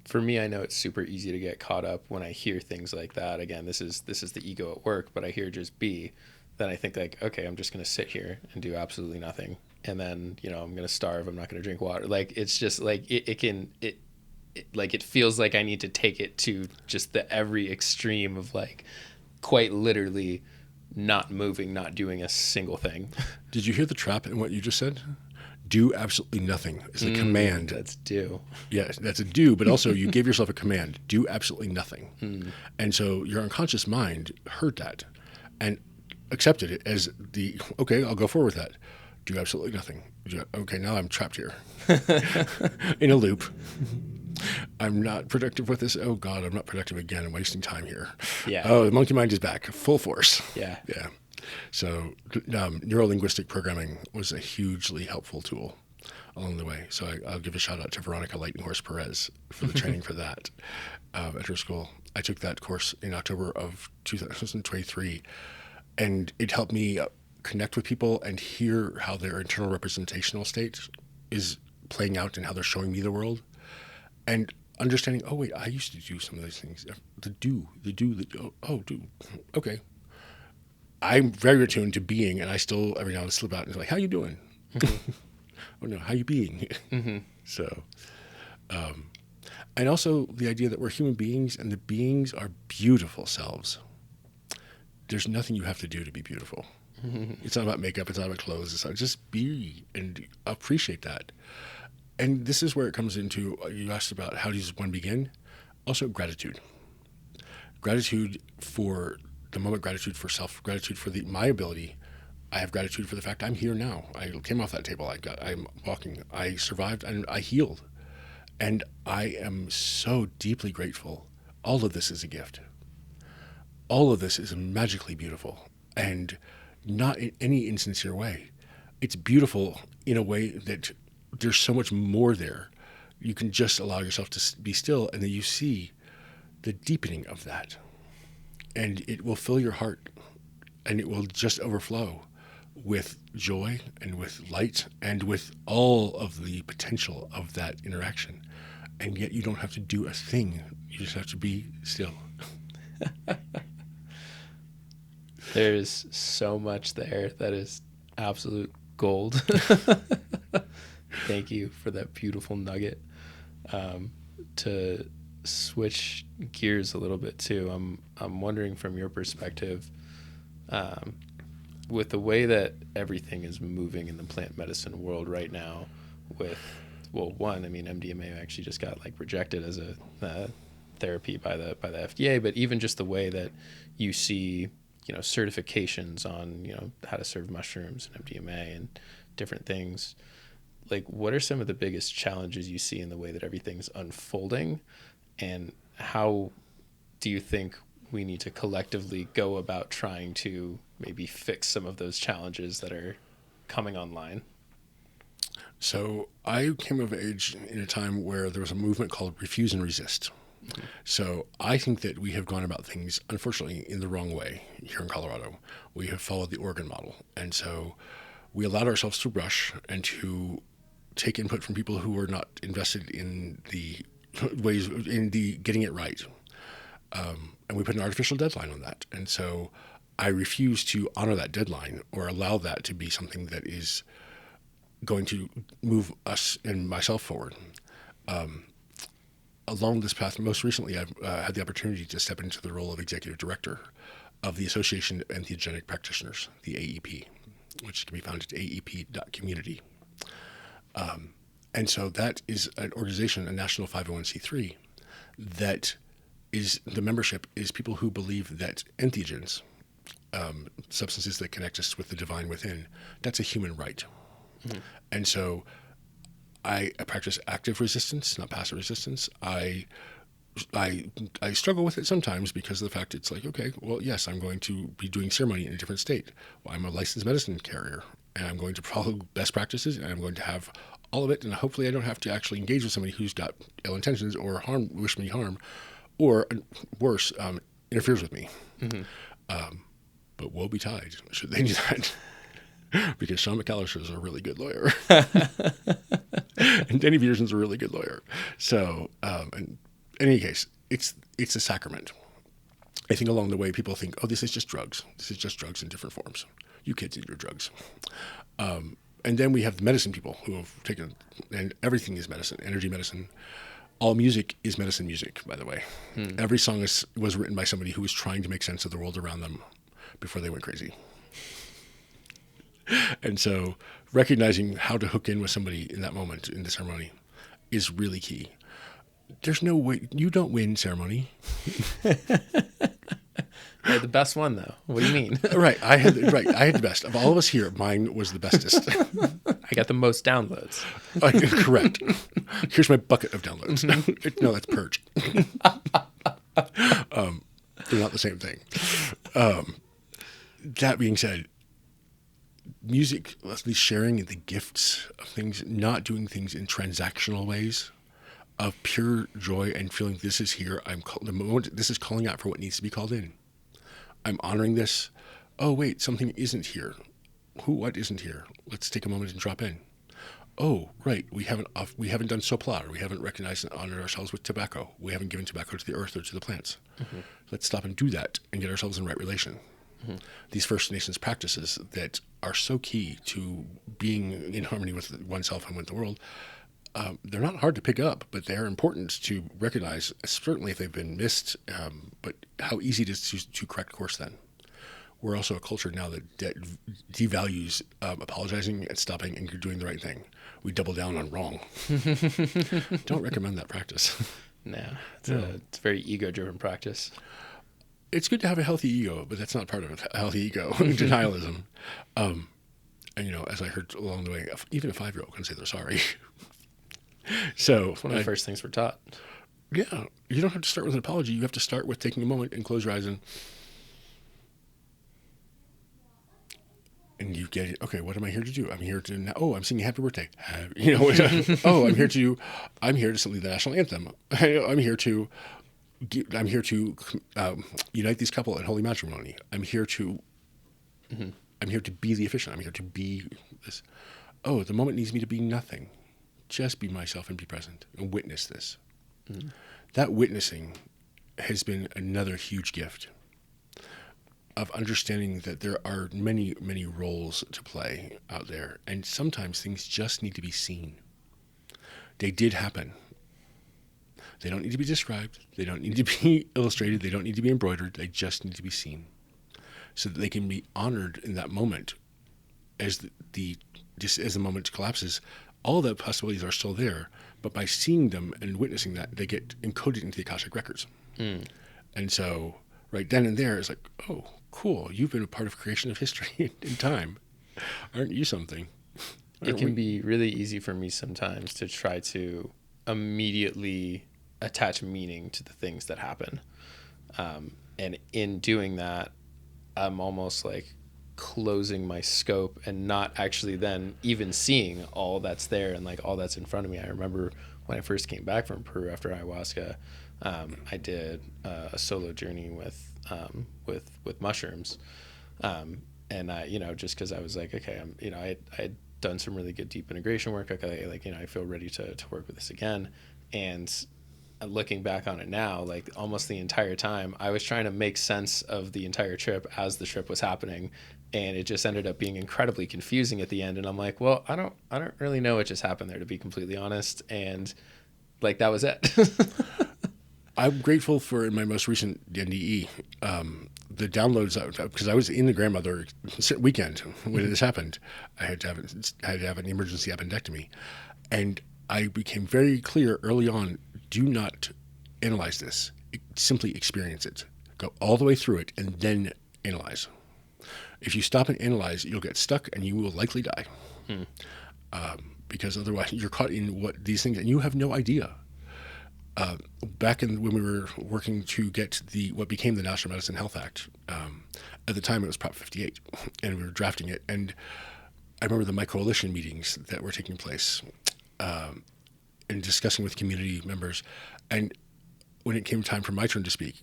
for me, I know it's super easy to get caught up when I hear things like that. Again, this is the ego at work, but I hear just be. Then I think like, okay, I'm just going to sit here and do absolutely nothing. And then, I'm going to starve. I'm not going to drink water. Like, it's just like, it feels like I need to take it to just the every extreme of like quite literally not moving, not doing a single thing. Did you hear the trap in what you just said? Do absolutely nothing is a command. That's do. Yeah, that's a do, but also you gave yourself a command. Do absolutely nothing. And so your unconscious mind heard that and accepted it as okay, I'll go forward with that. Do absolutely nothing. Okay, now I'm trapped here in a loop. I'm not productive with this. Oh God, I'm not productive again. I'm wasting time here. Yeah. Oh, the monkey mind is back, full force. Yeah. Yeah. So neuro-linguistic programming was a hugely helpful tool along the way. So I'll give a shout out to Veronica Lightning Horse Perez for the training for that at her school. I took that course in October of 2023, and it helped me connect with people and hear how their internal representational state is playing out and how they're showing me the world. And understanding, oh, wait, I used to do some of those things. The do. Okay. I'm very attuned to being, and I still every now and then slip out and it's like, how you doing? Oh no, how you being? So, and also the idea that we're human beings and the beings are beautiful selves. There's nothing you have to do to be beautiful. It's not about makeup. It's not about clothes. It's not, just be and appreciate that. And this is where it comes into, you asked about how does one begin? Also gratitude. Gratitude for the moment, gratitude for self, gratitude for my ability. I have gratitude for the fact I'm here now. I came off that table. I'm walking. I survived and I healed. And I am so deeply grateful. All of this is a gift. All of this is magically beautiful and not in any insincere way. It's beautiful in a way that there's so much more there. You can just allow yourself to be still, and then you see the deepening of that. And it will fill your heart, and it will just overflow with joy and with light and with all of the potential of that interaction. And yet you don't have to do a thing. You just have to be still. There's so much there that is absolute gold. Thank you for that beautiful nugget. To switch gears a little bit too, I'm wondering from your perspective, with the way that everything is moving in the plant medicine world right now, with MDMA actually just got rejected as a therapy by the FDA, but even just the way that you see certifications on how to serve mushrooms and MDMA and different things, what are some of the biggest challenges you see in the way that everything's unfolding, and how do you think we need to collectively go about trying to maybe fix some of those challenges that are coming online? So I came of age in a time where there was a movement called Refuse and Resist. Mm-hmm. So I think that we have gone about things, unfortunately, in the wrong way here in Colorado. We have followed the Oregon model. And so we allowed ourselves to rush and to take input from people who were not invested in the ways, in the getting it right. And we put an artificial deadline on that. And so I refuse to honor that deadline or allow that to be something that is going to move us and myself forward. Along this path, most recently, I've had the opportunity to step into the role of executive director of the Association of Entheogenic Practitioners, the AEP, which can be found at aep.community. And so that is an organization, a national 501c3, that is, the membership is people who believe that entheogens, substances that connect us with the divine within, that's a human right. Mm-hmm. And so I practice active resistance, not passive resistance. I struggle with it sometimes because of the fact it's like, okay, well, yes, I'm going to be doing ceremony in a different state. Well, I'm a licensed medicine carrier, and I'm going to follow best practices, and I'm going to have all of it, and hopefully I don't have to actually engage with somebody who's got ill intentions or wish me harm, or worse, interferes with me. Mm-hmm. But woe betide should they do that. Because Sean McAllister is a really good lawyer. And Danny Peterson's a really good lawyer. So, in any case, it's a sacrament. I think along the way people think, oh, this is just drugs. This is just drugs in different forms. You kids eat your drugs. And then we have the medicine people who have taken, and everything is medicine, energy medicine. All music is medicine music, by the way. Every song was written by somebody who was trying to make sense of the world around them before they went crazy. And so recognizing how to hook in with somebody in that moment in the ceremony is really key. There's no way, you don't win ceremony. I had the best one, though. What do you mean? Right. I had the best. Of all of us here, mine was the bestest. I got the most downloads. Correct. Here's my bucket of downloads. Mm-hmm. No, that's Purge. They're not the same thing. That being said, music, at least sharing the gifts of things, not doing things in transactional ways, of pure joy and feeling this is here. The moment this is calling out for what needs to be called in. I'm honoring this. Oh wait, something isn't here. What isn't here? Let's take a moment and drop in. Oh right, we haven't done soplar. We haven't recognized and honored ourselves with tobacco. We haven't given tobacco to the earth or to the plants. Mm-hmm. Let's stop and do that and get ourselves in right relation. Mm-hmm. These First Nations practices that are so key to being in harmony with oneself and with the world, they're not hard to pick up, but they're important to recognize, certainly if they've been missed, but how easy it is to correct course then. We're also a culture now that devalues apologizing and stopping and you're doing the right thing. We double down on wrong. Don't recommend that practice. No, it's a very ego-driven practice. It's good to have a healthy ego, but that's not part of a healthy ego. Denialism. And, as I heard along the way, even a 5-year-old can say they're sorry. So it's one of the first things we're taught. Yeah. You don't have to start with an apology. You have to start with taking a moment and close your eyes and you get it. Okay, what am I here to do? I'm here to, I'm singing happy birthday. I'm here to sing the national anthem. I'm here to unite these couple in holy matrimony. I'm here to be the officiant. I'm here to be this. Oh, the moment needs me to be nothing. Just be myself and be present and witness this. Mm. That witnessing has been another huge gift of understanding that there are many, many roles to play out there. And sometimes things just need to be seen. They did happen. They don't need to be described. They don't need to be illustrated. They don't need to be embroidered. They just need to be seen so that they can be honored in that moment as just as the moment collapses. All the possibilities are still there, but by seeing them and witnessing that, they get encoded into the Akashic records. Mm. And so right then and there, it's like, oh, cool, you've been a part of creation of history in time. Aren't you something? It can be really easy for me sometimes to try to immediately attach meaning to the things that happen. And in doing that, I'm almost like closing my scope and not actually then even seeing all that's there and like all that's in front of me. I remember when I first came back from Peru after ayahuasca, I did a solo journey with mushrooms. And I, just cause I was like, okay, I had done some really good deep integration work. Okay. I feel ready to work with this again. And looking back on it now, like almost the entire time, I was trying to make sense of the entire trip as the trip was happening, and it just ended up being incredibly confusing at the end. And I'm like, well, I don't really know what just happened there, to be completely honest. And like that was it. I'm grateful for in my most recent NDE, the downloads because I was in the grandmother weekend when this happened. I had to have an emergency appendectomy, and I became very clear early on: do not analyze this. Simply experience it. Go all the way through it, and then analyze. If you stop and analyze, you'll get stuck, and you will likely die. Because otherwise, you're caught in what these things, and you have no idea. Back when we were working to get what became the National Medicine Health Act, at the time it was Prop 58, and we were drafting it. And I remember the My Coalition meetings that were taking place, and discussing with community members. And when it came time for my turn to speak,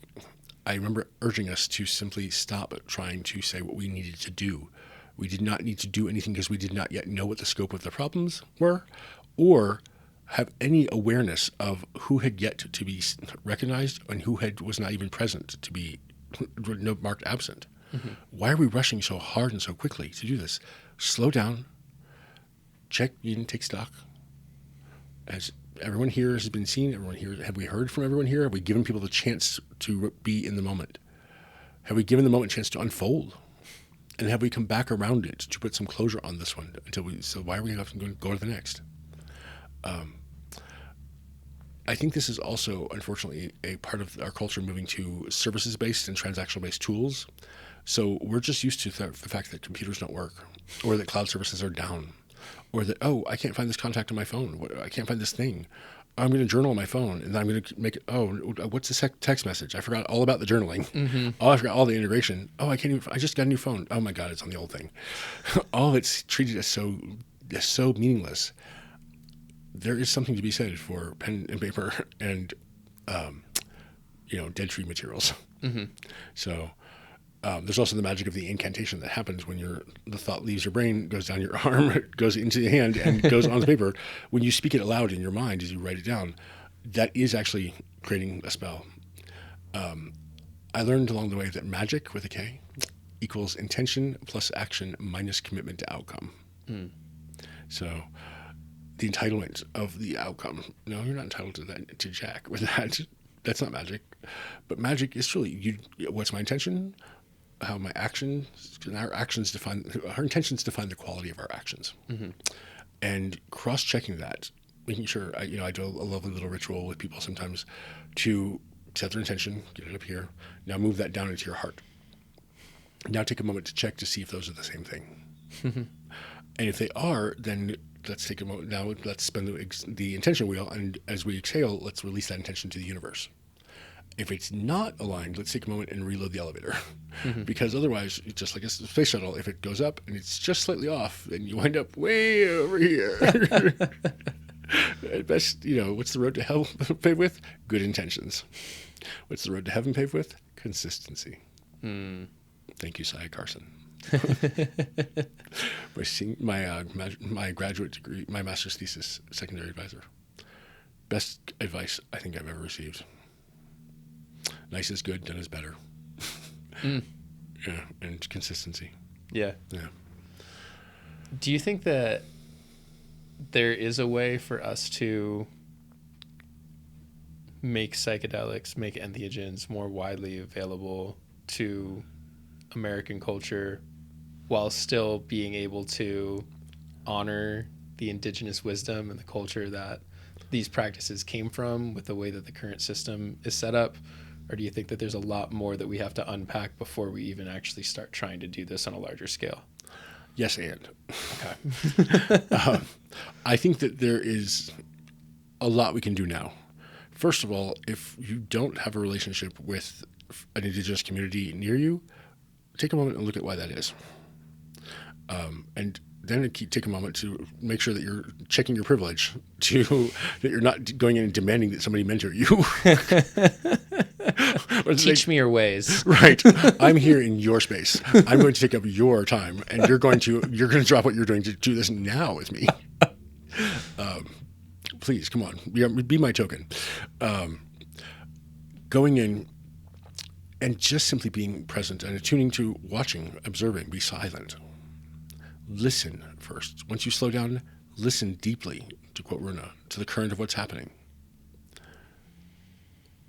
I remember urging us to simply stop trying to say what we needed to do. We did not need to do anything because we did not yet know what the scope of the problems were, or have any awareness of who had yet to be recognized and who was not even present to be marked absent. Mm-hmm. Why are we rushing so hard and so quickly to do this? Slow down. Check in, take stock. As everyone here has been seen, everyone here, have we heard from everyone here? Have we given people the chance to be in the moment? Have we given the moment a chance to unfold? And have we come back around it to put some closure on this one so why are we going to go to the next? I think this is also, unfortunately, a part of our culture moving to services-based and transactional-based tools. So we're just used to the fact that computers don't work, or that cloud services are down, or that, oh, I can't find this contact on my phone. I can't find this thing. I'm going to journal on my phone, and then I'm going to make it, what's the text message? I forgot all about the journaling. Mm-hmm. Oh, I forgot all the integration. Oh, I just got a new phone. Oh my God, it's on the old thing. All of it's treated as so meaningless. There is something to be said for pen and paper and, dead tree materials. Mm-hmm. So there's also the magic of the incantation that happens when the thought leaves your brain, goes down your arm, goes into your hand, and goes on the paper. When you speak it aloud in your mind as you write it down, that is actually creating a spell. I learned along the way that magic with a K equals intention plus action minus commitment to outcome. Mm. So the entitlement of the outcome. No, you're not entitled to that, to jack with that. That's not magic. But magic is truly, what's my intention? How my actions, our intentions define the quality of our actions. Mm-hmm. And cross-checking that, making sure, I do a lovely little ritual with people sometimes to set their intention, get it up here. Now move that down into your heart. Now take a moment to check to see if those are the same thing. Mm-hmm. And if they are, then let's take a moment. Now let's spin the intention wheel, and as we exhale, let's release that intention to the universe. If it's not aligned, let's take a moment and reload the elevator. Mm-hmm. Because otherwise, it's just like a space shuttle. If it goes up and it's just slightly off, then you wind up way over here. At best, what's the road to hell paved with? Good intentions. What's the road to heaven paved with? Consistency. Mm. Thank you, Saya Carson. My graduate degree, my master's thesis, secondary advisor. Best advice I think I've ever received. Nice is good, done is better. Mm. Yeah, and consistency. Yeah. Yeah. Do you think that there is a way for us to make psychedelics, make entheogens more widely available to American culture while still being able to honor the indigenous wisdom and the culture that these practices came from with the way that the current system is set up? Or do you think that there's a lot more that we have to unpack before we even actually start trying to do this on a larger scale? Yes, and. Okay. I think that there is a lot we can do now. First of all, if you don't have a relationship with an indigenous community near you, take a moment and look at why that is. And then take a moment to make sure that you're checking your privilege, that you're not going in and demanding that somebody mentor you. Teach me your ways. Right. I'm here in your space. I'm going to take up your time, and you're going to drop what you're doing to do this now with me. please, come on, be my token. Going in and just simply being present and attuning to watching, observing, be silent. Listen first. Once you slow down, listen deeply, to quote Runa, to the current of what's happening.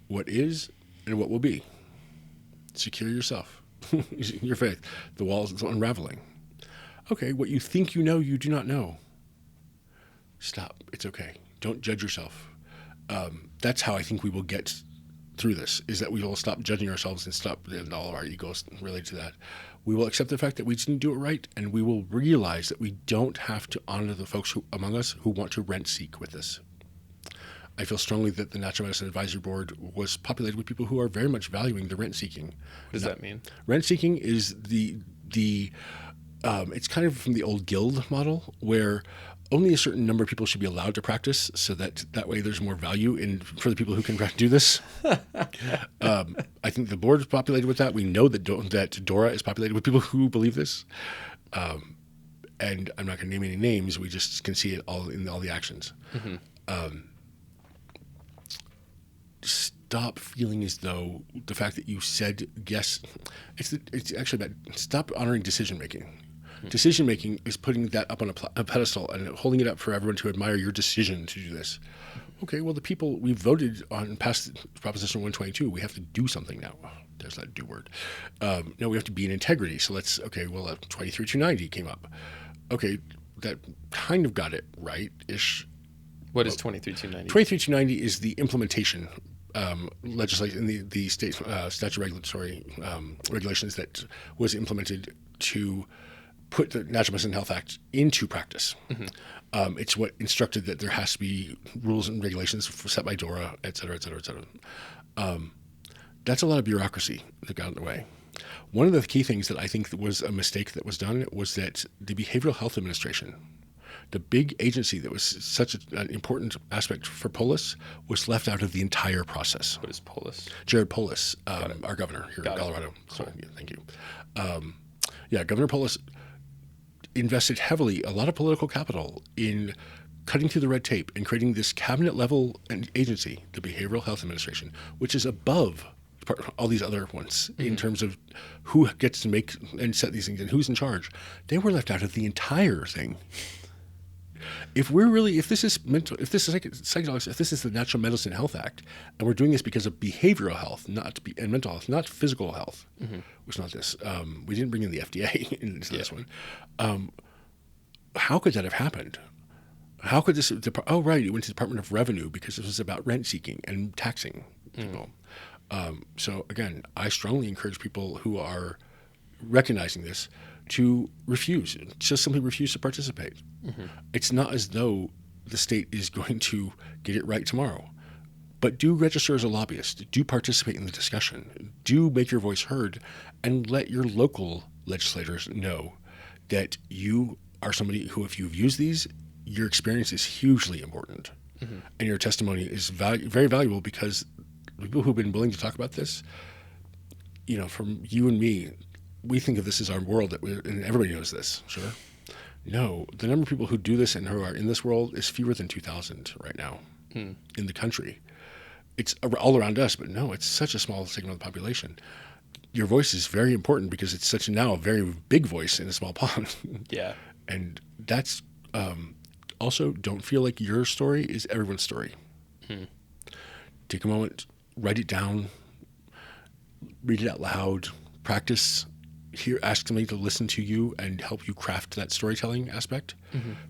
What is and what will be. Secure yourself, your faith. The walls is unraveling. Okay, what you think you know, you do not know. Stop. It's okay. Don't judge yourself. That's how I think we will get through this, is that we will stop judging ourselves and stop all of our egos related to that. We will accept the fact that we didn't do it right, and we will realize that we don't have to honor the folks among us who want to rent seek with us. I feel strongly that the Natural Medicine Advisory Board was populated with people who are very much valuing the rent seeking. What does that mean? Rent seeking is it's kind of from the old guild model, where only a certain number of people should be allowed to practice, so that way there's more value for the people who can do this. I think the board is populated with that. We know that Dora is populated with people who believe this. And I'm not going to name any names. We just can see it all in all the actions. Mm-hmm. Stop feeling as though the fact that you said yes, it's actually about stop honoring decision making. Decision making is putting that up on a pedestal and holding it up for everyone to admire your decision to do this. Okay, well, the people we voted on past Proposition 122, we have to do something now. Oh, there's that do word. No, we have to be in integrity. So 23290 came up. Okay, that kind of got it right-ish. What is 23290? 23290 is the implementation legislation in the state statute regulatory regulations that was implemented to put the Natural Medicine and Health Act into practice. Mm-hmm. It's what instructed that there has to be rules and regulations set by DORA, et cetera, et cetera, et cetera. That's a lot of bureaucracy that got in the way. One of the key things that I think that was a mistake that was done was that the Behavioral Health Administration, the big agency that was such an important aspect for Polis, was left out of the entire process. What is Polis? Jared Polis, our governor here in Colorado. Cool. Yeah, thank you. Governor Polis invested heavily, a lot of political capital, in cutting through the red tape and creating this cabinet-level agency, the Behavioral Health Administration, which is above all these other ones in terms of who gets to make and set these things and who's in charge. They were left out of the entire thing. If this is psychedelics, if this is the Natural Medicine Health Act, and we're doing this because of behavioral health, and mental health, not physical health, which is not this. We didn't bring in the FDA into this one. How could that have happened? How could this? It went to the Department of Revenue because this was about rent seeking and taxing people. So again, I strongly encourage people who are recognizing this to just simply refuse to participate. Mm-hmm. It's not as though the state is going to get it right tomorrow. But do register as a lobbyist. Do participate in the discussion. Do make your voice heard, and let your local legislators know that you are somebody who, if you've used these, your experience is hugely important. Mm-hmm. And your testimony is very valuable, because people who've been willing to talk about this, from you and me, we think of this as our world, and everybody knows this, sure? No, the number of people who do this and who are in this world is fewer than 2,000 right now in the country. It's all around us, but no, it's such a small segment of the population. Your voice is very important because it's a very big voice in a small pond. Yeah. And that's also, don't feel like your story is everyone's story. Take a moment, write it down, read it out loud, practice. Ask somebody to listen to you and help you craft that storytelling aspect,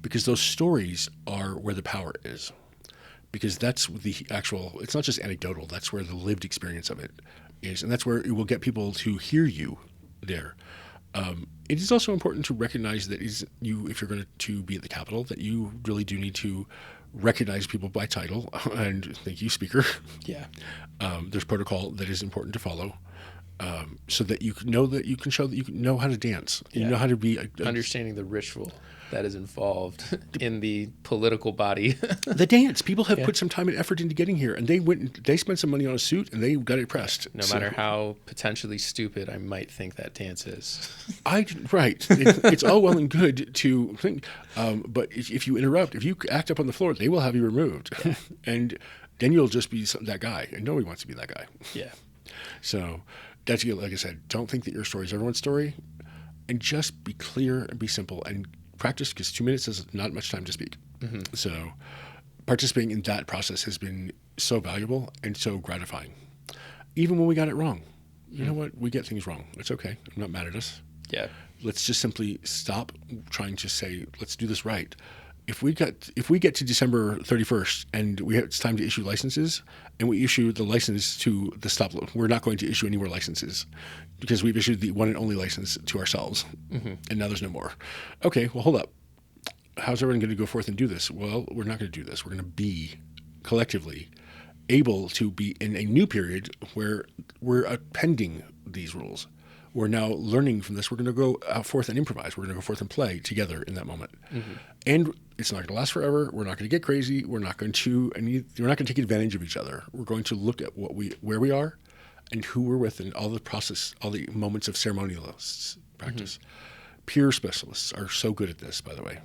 because those stories are where the power is. Because that's the actual, it's not just anecdotal, that's where the lived experience of it is. And that's where it will get people to hear you there. It is also important to recognize that if you're going to be at the Capitol, that you really do need to recognize people by title. And thank you, Speaker. Yeah. There's protocol that is important to follow. so that you know that you can show that you know how to dance. You know how to be understanding the ritual that is involved in the political body. The dance. People have put some time and effort into getting here, and they spent some money on a suit, and they got it pressed. No matter how potentially stupid I might think that dance is. Right. It's all well and good to think, but if you interrupt, if you act up on the floor, they will have you removed, and then you'll just be that guy, and nobody wants to be that guy. Yeah. So that's, like I said, don't think that your story is everyone's story, and just be clear and be simple and practice, because 2 minutes is not much time to speak. Mm-hmm. So participating in that process has been so valuable and so gratifying. Even when we got it wrong. You know what? We get things wrong. It's okay. I'm not mad at us. Yeah. Let's just simply stop trying to say, let's do this right. If we get to December 31st and it's time to issue licenses, and we issue the license to the stop, we're not going to issue any more licenses because we've issued the one and only license to ourselves, and now there's no more. Okay, well, hold up. How's everyone going to go forth and do this? Well, we're not going to do this. We're going to be collectively able to be in a new period where we're appending these rules. We're now learning from this. We're going to go forth and improvise. We're going to go forth and play together in that moment. Mm-hmm. And it's not going to last forever. We're not going to get crazy. We're not going to take advantage of each other. We're going to look at where we are and who we're with, and all the process, all the moments of ceremonialist practice. Mm-hmm. Peer specialists are so good at this, by the way.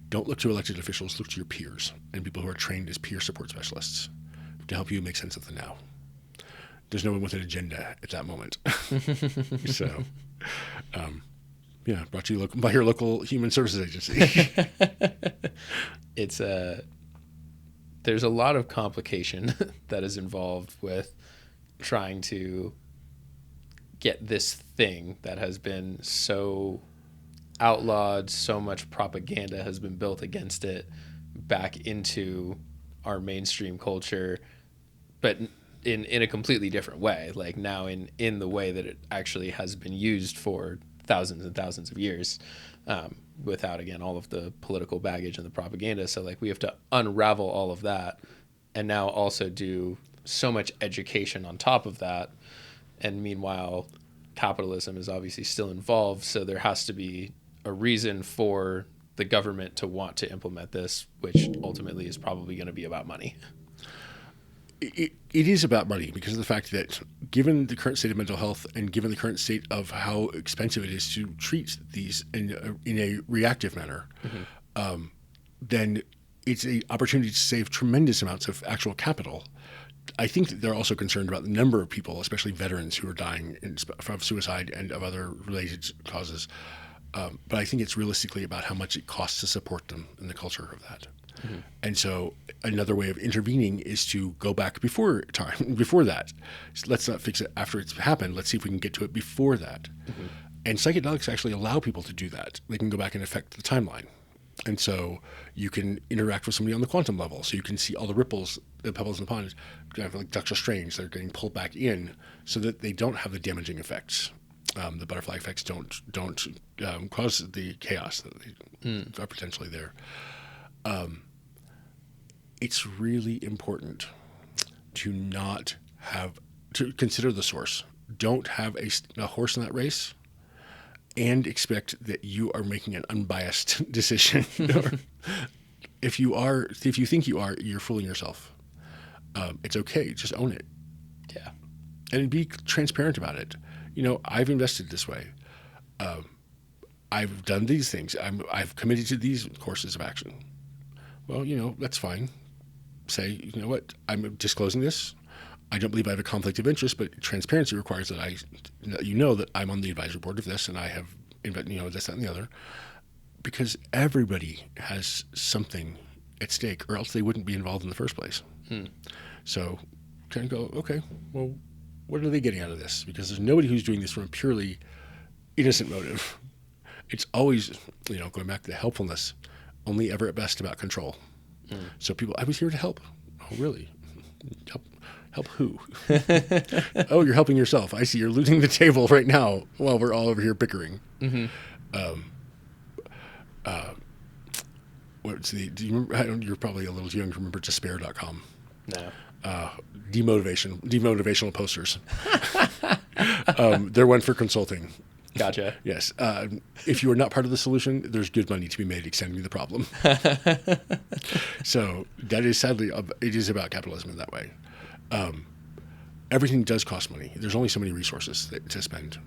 Don't look to elected officials. Look to your peers and people who are trained as peer support specialists to help you make sense of the now. There's no one with an agenda at that moment. So, brought to you by your local human services agency. There's a lot of complication that is involved with trying to get this thing that has been so outlawed, so much propaganda has been built against it, back into our mainstream culture, but in a completely different way, like now in the way that it actually has been used for thousands and thousands of years, without, again, all of the political baggage and the propaganda. So like we have to unravel all of that, and now also do so much education on top of that. And meanwhile, capitalism is obviously still involved, so there has to be a reason for the government to want to implement this, which ultimately is probably going to be about money. It is about money, because of the fact that given the current state of mental health and given the current state of how expensive it is to treat these in a reactive manner, then it's an opportunity to save tremendous amounts of actual capital. I think that they're also concerned about the number of people, especially veterans, who are dying from suicide and of other related causes. But I think it's realistically about how much it costs to support them in the culture of that. Mm-hmm. And so another way of intervening is to go back before that. So let's not fix it after it's happened. Let's see if we can get to it before that. Mm-hmm. And psychedelics actually allow people to do that. They can go back and affect the timeline. And so you can interact with somebody on the quantum level. So you can see all the ripples, the pebbles in the pond, like Doctor Strange. They're getting pulled back in so that they don't have the damaging effects. The butterfly effects don't cause the chaos that they are potentially there. It's really important to consider the source. Don't have a horse in that race and expect that you are making an unbiased decision. If you think you are, you're fooling yourself. It's okay. Just own it. Yeah. And be transparent about it. I've invested this way. I've done these things. I've committed to these courses of action. Well, that's fine. Say, you know what, I'm disclosing this. I don't believe I have a conflict of interest, but transparency requires that that I'm on the advisory board of this, and I have, this, that, and the other, because everybody has something at stake, or else they wouldn't be involved in the first place. So kind of go, okay, well, what are they getting out of this? Because there's nobody who's doing this from a purely innocent motive. It's always, going back to the helpfulness, only ever at best about control. So people, I was here to help. Oh, really? Help who? Oh, you're helping yourself. I see you're looting the table right now while we're all over here bickering. Mm-hmm. Do you remember? You're probably a little too young to remember despair.com. No. Demotivational posters. They're one for consulting. Gotcha. Yes. If you are not part of the solution, there's good money to be made extending the problem. So that is sadly, it is about capitalism in that way. Everything does cost money. There's only so many resources to spend.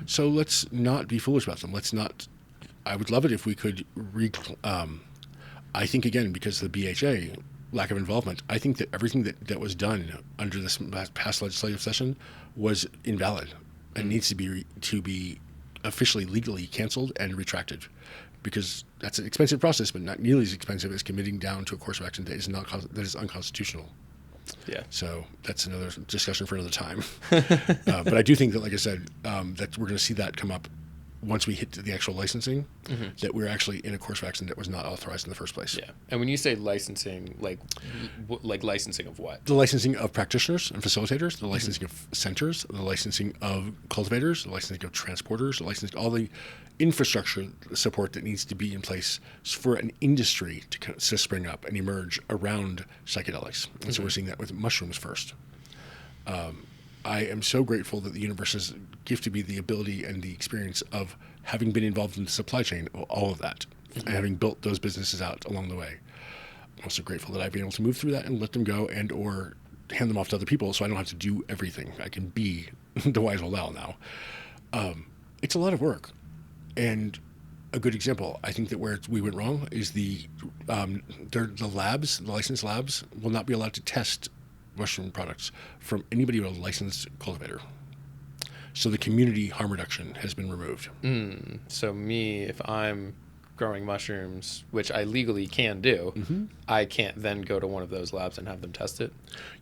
So let's not be foolish about them. I would love it if we could, I think again, because of the BHA, lack of involvement, I think that everything that was done under this past legislative session was invalid and needs to be officially legally canceled and retracted, because that's an expensive process, but not nearly as expensive as committing down to a course of action that is unconstitutional. Yeah. So that's another discussion for another time. But I do think that, like I said, that we're going to see that come up once we hit the actual licensing, that we're actually in a course of action that was not authorized in the first place. Yeah. And when you say licensing, like licensing of what? The licensing of practitioners and facilitators, the licensing of centers, the licensing of cultivators, the licensing of transporters, the licensing all the infrastructure support that needs to be in place for an industry to spring up and emerge around psychedelics. And so we're seeing that with mushrooms first. I am so grateful that the universe has gifted me the ability and the experience of having been involved in the supply chain, all of that, and having built those businesses out along the way. I'm also grateful that I've been able to move through that and let them go and or hand them off to other people so I don't have to do everything. I can be the wise old owl now. It's a lot of work. And a good example, I think that where we went wrong is the labs, the licensed labs, will not be allowed to test mushroom products from anybody but a licensed cultivator. So the community harm reduction has been removed. So if I'm growing mushrooms, which I legally can do, I can't then go to one of those labs and have them test it?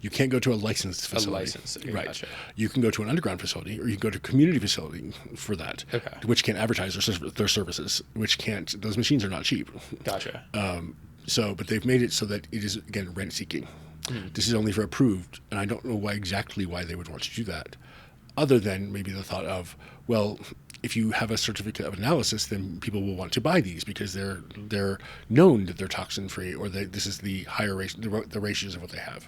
You can't go to a licensed facility. A licensed, okay, right. Gotcha. You can go to an underground facility, or you can go to a community facility for that, which can't advertise their services, which can't, those machines are not cheap. Gotcha. But they've made it so that it is, again, rent seeking. This is only for approved, and I don't know exactly why they would want to do that, other than maybe the thought of, well, if you have a certificate of analysis, then people will want to buy these because they're known that they're toxin free, or this is the higher the ratios of what they have.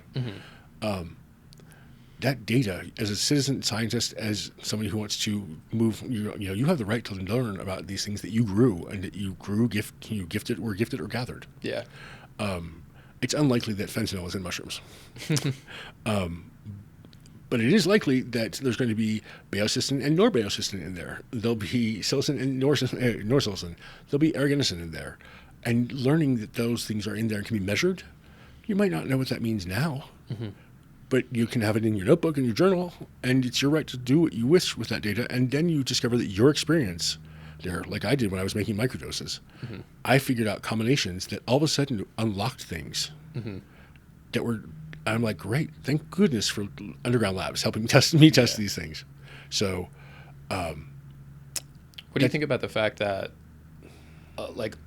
That data, as a citizen scientist, as somebody who wants to move, you have the right to learn about these things that you grew and that you grew, gifted or gathered. Yeah. It's unlikely that fentanyl is in mushrooms. But it is likely that there's going to be baeocystin and norbaeocystin in there. There'll be psilocin and norpsilocin. There'll be aragonicin in there. And learning that those things are in there and can be measured, you might not know what that means now. But you can have it in your notebook and your journal, and it's your right to do what you wish with that data. And then you discover that your experience there, like I did when I was making microdoses, I figured out combinations that all of a sudden unlocked things that were, I'm like, great, thank goodness for underground labs helping test these things. So what do you think about the fact that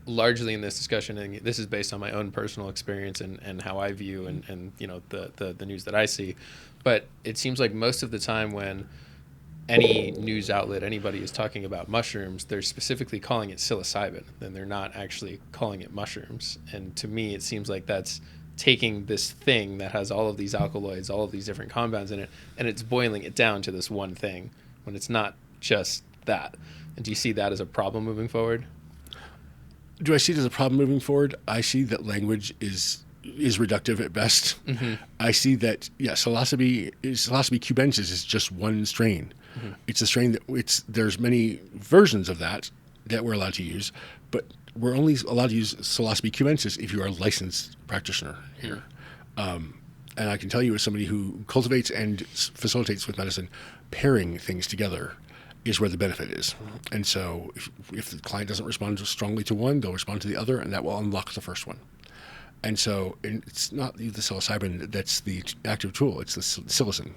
largely in this discussion, and this is based on my own personal experience and how I view and the news that I see, but it seems like most of the time when any news outlet, anybody is talking about mushrooms, they're specifically calling it psilocybin, and they're not actually calling it mushrooms. And to me, it seems like that's taking this thing that has all of these alkaloids, all of these different compounds in it, and it's boiling it down to this one thing when it's not just that. And do you see that as a problem moving forward? Do I see it as a problem moving forward? I see that language is reductive at best. I see that, psilocybe cubensis is just one strain. It's a strain that there's many versions of that we're allowed to use, but we're only allowed to use psilocybe cubensis if you are a licensed practitioner here. And I can tell you, as somebody who cultivates and facilitates with medicine, pairing things together is where the benefit is. And so if the client doesn't respond strongly to one, they'll respond to the other, and that will unlock the first one. And so it's not the psilocybin that's the active tool, it's the psilocin.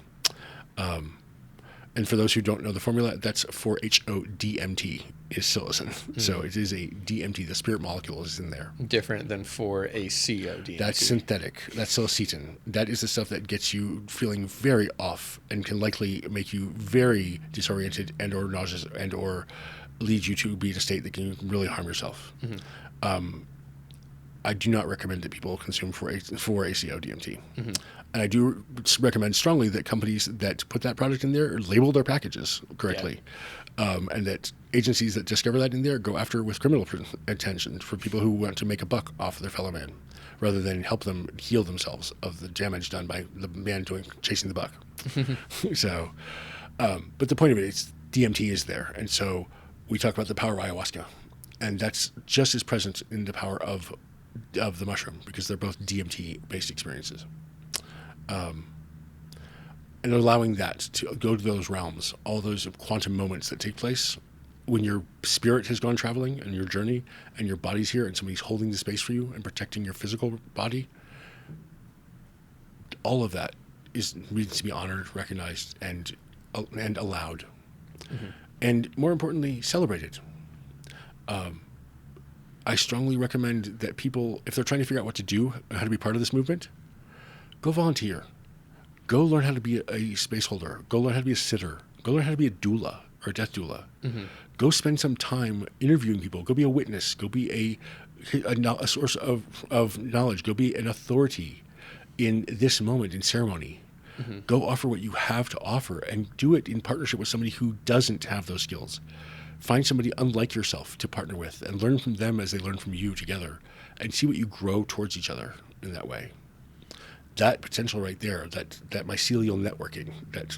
And for those who don't know the formula, that's 4-HO-DMT is psilocin. So it is a DMT, the spirit molecule is in there. Different than 4-ACO-DMT. That's synthetic. That's psilocin. That is the stuff that gets you feeling very off and can likely make you very disoriented and or nauseous and or lead you to be in a state that can really harm yourself. I do not recommend that people consume 4-ACO-DMT. And I do recommend strongly that companies that put that product in there label their packages correctly. And that agencies that discover that in there go after with criminal attention for people who want to make a buck off their fellow man, rather than help them heal themselves of the damage done by the man chasing the buck. So, but the point of it is DMT is there. And so we talk about the power of ayahuasca, and that's just as present in the power of the mushroom, because they're both DMT-based experiences. And allowing that to go to those realms, all those quantum moments that take place when your spirit has gone traveling and your journey and your body's here and somebody's holding the space for you and protecting your physical body, all of that needs to be honored, recognized, and allowed. Mm-hmm. And more importantly, celebrated. I strongly recommend that people, if they're trying to figure out what to do, how to be part of this movement, go volunteer. Go learn how to be a space holder. Go learn how to be a sitter. Go learn how to be a doula or a death doula. Mm-hmm. Go spend some time interviewing people. Go be a witness. Go be a source of knowledge. Go be an authority in this moment in ceremony. Mm-hmm. Go offer what you have to offer, and do it in partnership with somebody who doesn't have those skills. Find somebody unlike yourself to partner with and learn from them as they learn from you together, and see what you grow towards each other in that way. That potential right there, that mycelial networking,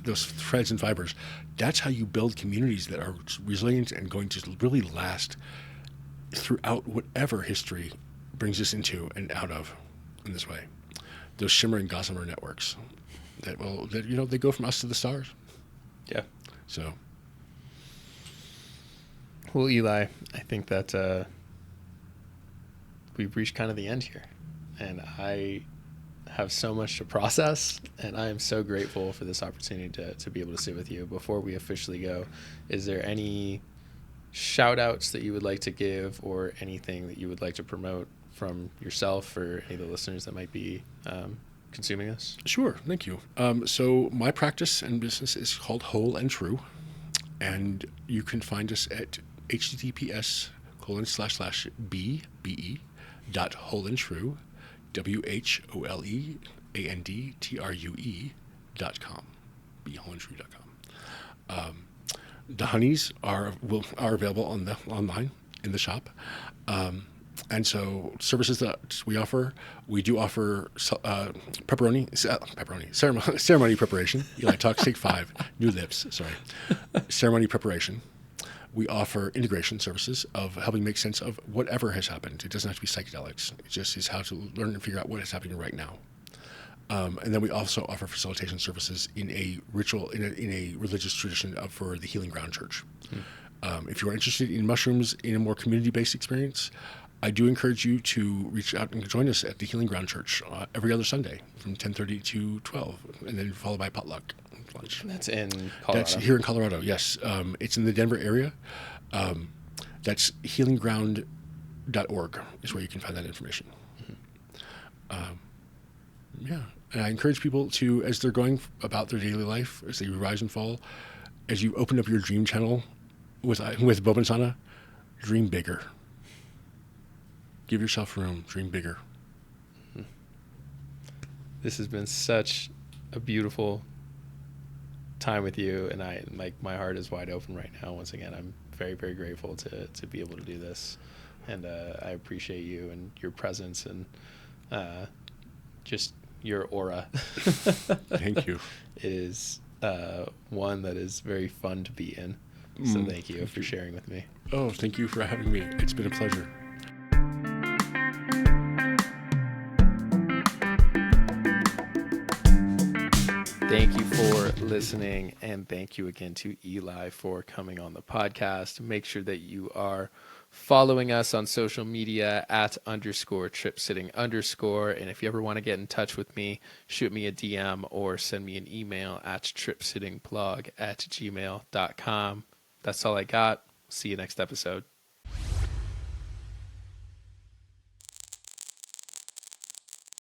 those threads and fibers, that's how you build communities that are resilient and going to really last throughout whatever history brings us into and out of in this way. Those shimmer and gossamer networks that they go from us to the stars. Yeah. So. Well, Eli, I think that we've reached kind of the end here, and I have so much to process, and I am so grateful for this opportunity to be able to sit with you. Before we officially go, is there any shout outs that you would like to give, or anything that you would like to promote from yourself or any of the listeners that might be consuming this? Sure. Thank you. So my practice and business is called Whole and True, and you can find us at https://be.wholeandtrue, WHOLEANDTRUE.com, bewholeandtrue.com. The honeys are available online in the shop. And so services that we do offer ceremony preparation. Eli talks, take 5, new lips, sorry. Ceremony preparation. We offer integration services of helping make sense of whatever has happened. It doesn't have to be psychedelics. It just is how to learn and figure out what is happening right now. And then we also offer facilitation services in a ritual, in a religious tradition for the Healing Ground Church. If you are interested in mushrooms in a more community-based experience, I do encourage you to reach out and join us at the Healing Ground Church every other Sunday from 10:30 to 12, and then followed by potluck lunch. That's in Colorado? That's here in Colorado, yes. It's in the Denver area. That's healingground.org is where you can find that information. Yeah, and I encourage people to, as they're going about their daily life, as they rise and fall, as you open up your dream channel with Bobinsana, dream bigger. Give yourself room. Dream bigger. This has been such a beautiful time with you, and my heart is wide open right now. Once again, I'm very, very grateful to be able to do this, and I appreciate you and your presence and just your aura. Thank you. It is one that is very fun to be in. So thank you for sharing with me. Oh, thank you for having me. It's been a pleasure. Thank you for listening, and thank you again to Eli for coming on the podcast. Make sure that you are following us on social media at _tripsitting_. And if you ever want to get in touch with me, shoot me a DM or send me an email at tripsittingblog@gmail.com. That's all I got. See you next episode.